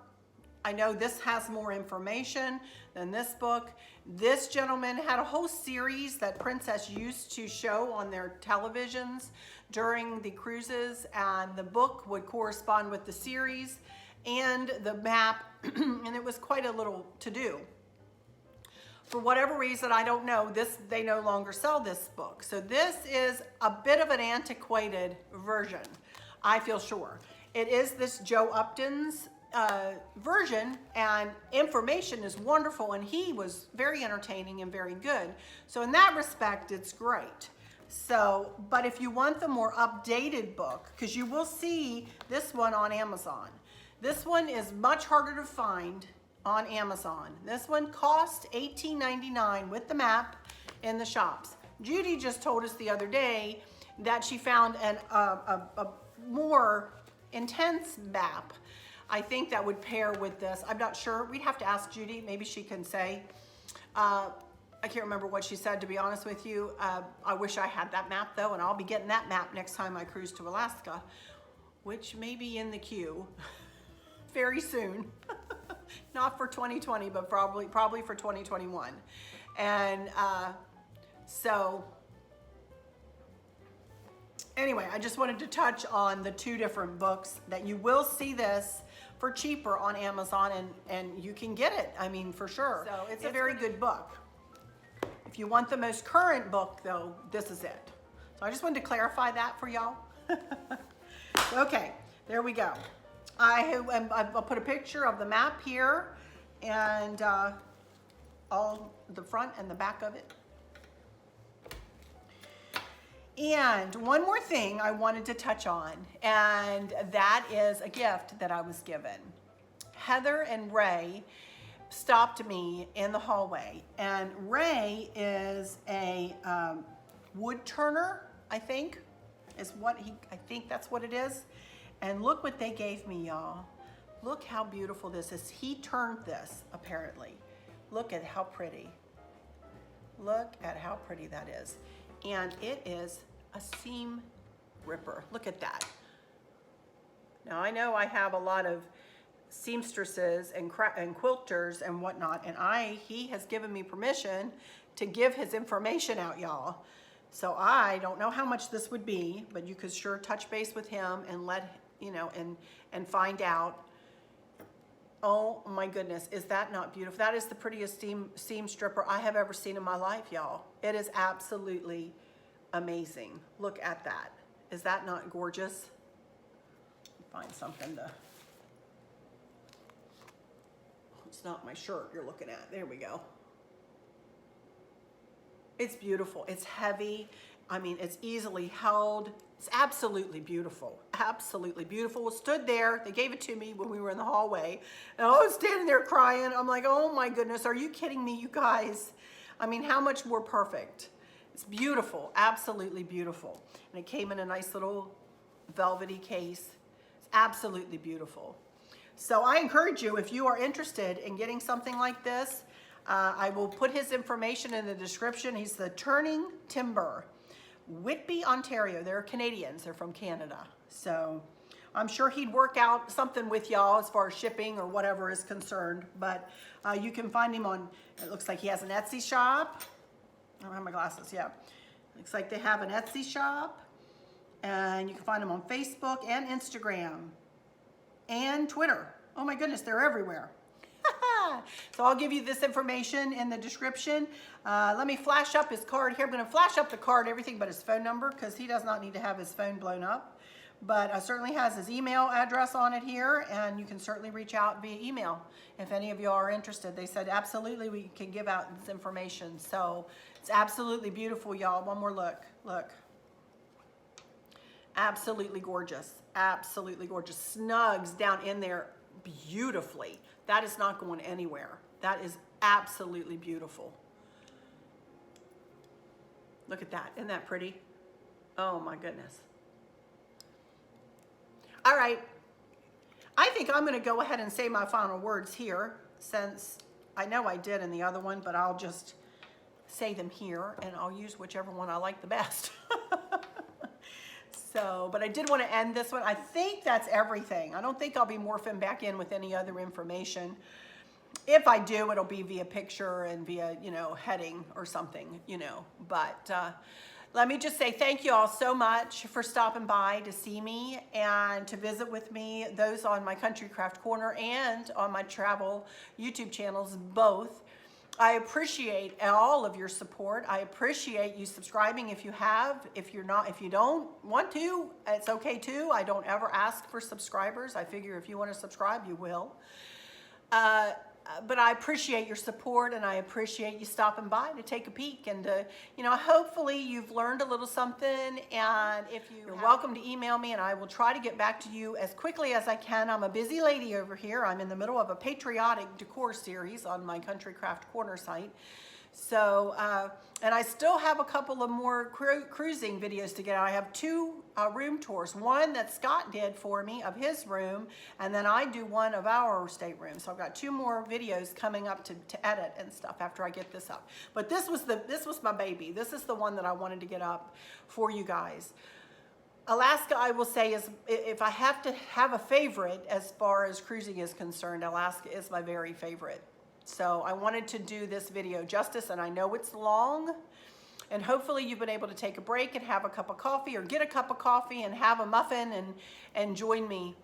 I know this has more information than this book. This gentleman had a whole series that Princess used to show on their televisions during the cruises, and the book would correspond with the series and the map, and it was quite a little to do. For whatever reason, I don't know, they no longer sell this book. So this is a bit of an antiquated version, I feel sure. It is this Joe Upton's version, and information is wonderful, and he was very entertaining and very good. So in that respect, it's great. So, but if you want the more updated book, because you will see this one on Amazon. This one is much harder to find on Amazon. This one cost $18.99 with the map in the shops. Judy just told us the other day that she found a more intense map. I think that would pair with this. I'm not sure. We'd have to ask Judy. Maybe she can say. I can't remember what she said, to be honest with you. I wish I had that map, though, and I'll be getting that map next time I cruise to Alaska, which may be in the queue very soon. Not for 2020, but probably for 2021. And so anyway, I just wanted to touch on the two different books that you will see this for cheaper on Amazon, and you can get it, I mean, for sure. So it's a very good book. If you want the most current book, though, this is it. So I just wanted to clarify that for y'all. Okay, there we go. I'll put a picture of the map here, and all the front and the back of it. And one more thing I wanted to touch on, and that is a gift that I was given. Heather and Ray stopped me in the hallway, and Ray is a wood turner, I think that's what it is. And look what they gave me, y'all. Look how beautiful this is. He turned this, apparently. Look at how pretty. Look at how pretty that is. And it is a seam ripper. Look at that. Now, I know I have a lot of seamstresses and quilters and whatnot, and he has given me permission to give his information out, y'all. So I don't know how much this would be, but you could sure touch base with him and and find out. Oh my goodness, is that not beautiful? That is the prettiest seam stripper I have ever seen in my life, y'all. It is absolutely amazing. Look at that. Is that not gorgeous? Find something to... It's not my shirt you're looking at. There we go. It's beautiful. It's heavy. I mean, it's easily held. It's absolutely beautiful. Absolutely beautiful. It stood there. They gave it to me when we were in the hallway. And I was standing there crying. I'm like, oh my goodness, are you kidding me, you guys? I mean, how much more perfect? It's beautiful. Absolutely beautiful. And it came in a nice little velvety case. It's absolutely beautiful. So I encourage you, if you are interested in getting something like this, I will put his information in the description. He's the Turning Timber, Whitby, Ontario. They're Canadians. They're from Canada. So I'm sure he'd work out something with y'all as far as shipping or whatever is concerned. But you can find him on, it looks like he has an Etsy shop. I don't have my glasses, yeah. Looks like they have an Etsy shop. And you can find him on Facebook and Instagram and Twitter. Oh my goodness, they're everywhere. So I'll give you this information in the description. Let me flash up his card here. I'm going to flash up the card, everything but his phone number, because he does not need to have his phone blown up. But certainly has his email address on it here, and you can certainly reach out via email if any of you are interested. They said absolutely we can give out this information. So it's absolutely beautiful, y'all. One more look. Look. Absolutely gorgeous. Absolutely gorgeous. Snugs down in there beautifully. That is not going anywhere. That is absolutely beautiful. Look at that. Isn't that pretty? Oh my goodness. All right. I think I'm going to go ahead and say my final words here, since I know I did in the other one, but I'll just say them here, and I'll use whichever one I like the best. So, but I did want to end this one. I think that's everything. I don't think I'll be morphing back in with any other information. If I do, it'll be via picture and via, you know, heading or something, you know. But let me just say thank you all so much for stopping by to see me and to visit with me, those on my Country Craft Corner and on my travel YouTube channels, both. I appreciate all of your support. I appreciate you subscribing if you have. If you don't want to, it's okay too. I don't ever ask for subscribers. I figure if you want to subscribe, you will. But I appreciate your support, and I appreciate you stopping by to take a peek, and you know, hopefully you've learned a little something. And if you're welcome to email me, and I will try to get back to you as quickly as I can. I'm a busy lady over here. I'm in the middle of a patriotic decor series on my Country Craft Corner site. So, and I still have a couple of more cruising videos to get out. I have two room tours, one that Scott did for me of his room, and then I do one of our stateroom. So I've got two more videos coming up to edit and stuff after I get this up. But this was my baby. This is the one that I wanted to get up for you guys. Alaska, I will say, is, if I have to have a favorite as far as cruising is concerned, Alaska is my very favorite. So I wanted to do this video justice, and I know it's long, and hopefully you've been able to take a break and have a cup of coffee, or get a cup of coffee and have a muffin, and join me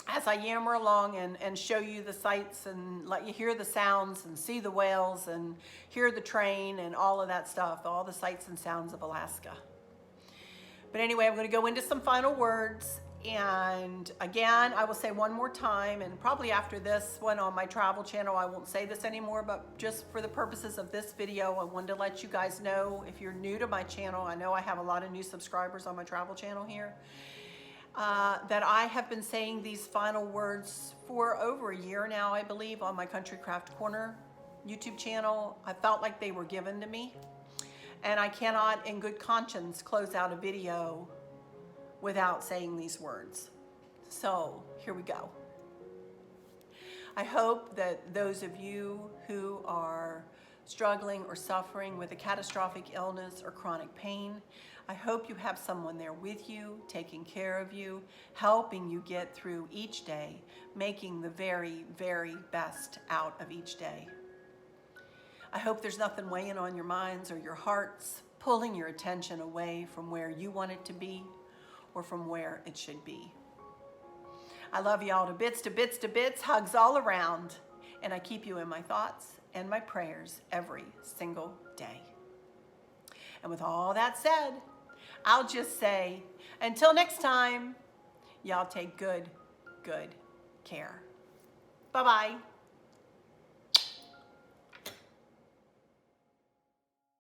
as I yammer along and show you the sights and let you hear the sounds and see the whales and hear the train and all of that stuff, all the sights and sounds of Alaska. But anyway, I'm going to go into some final words. And again, I will say one more time, and probably after this one on my travel channel, I won't say this anymore, but just for the purposes of this video, I wanted to let you guys know, if you're new to my channel, I know I have a lot of new subscribers on my travel channel here, that I have been saying these final words for over a year now, I believe, on my Country Craft Corner YouTube channel. I felt like they were given to me, and I cannot in good conscience close out a video without saying these words. So here we go. I hope that those of you who are struggling or suffering with a catastrophic illness or chronic pain, I hope you have someone there with you, taking care of you, helping you get through each day, making the very, very best out of each day. I hope there's nothing weighing on your minds or your hearts, pulling your attention away from where you want it to be, or from where it should be. I love y'all to bits, to bits, to bits, hugs all around, and I keep you in my thoughts and my prayers every single day. And with all that said, I'll just say, until next time, y'all take good care. Bye-bye.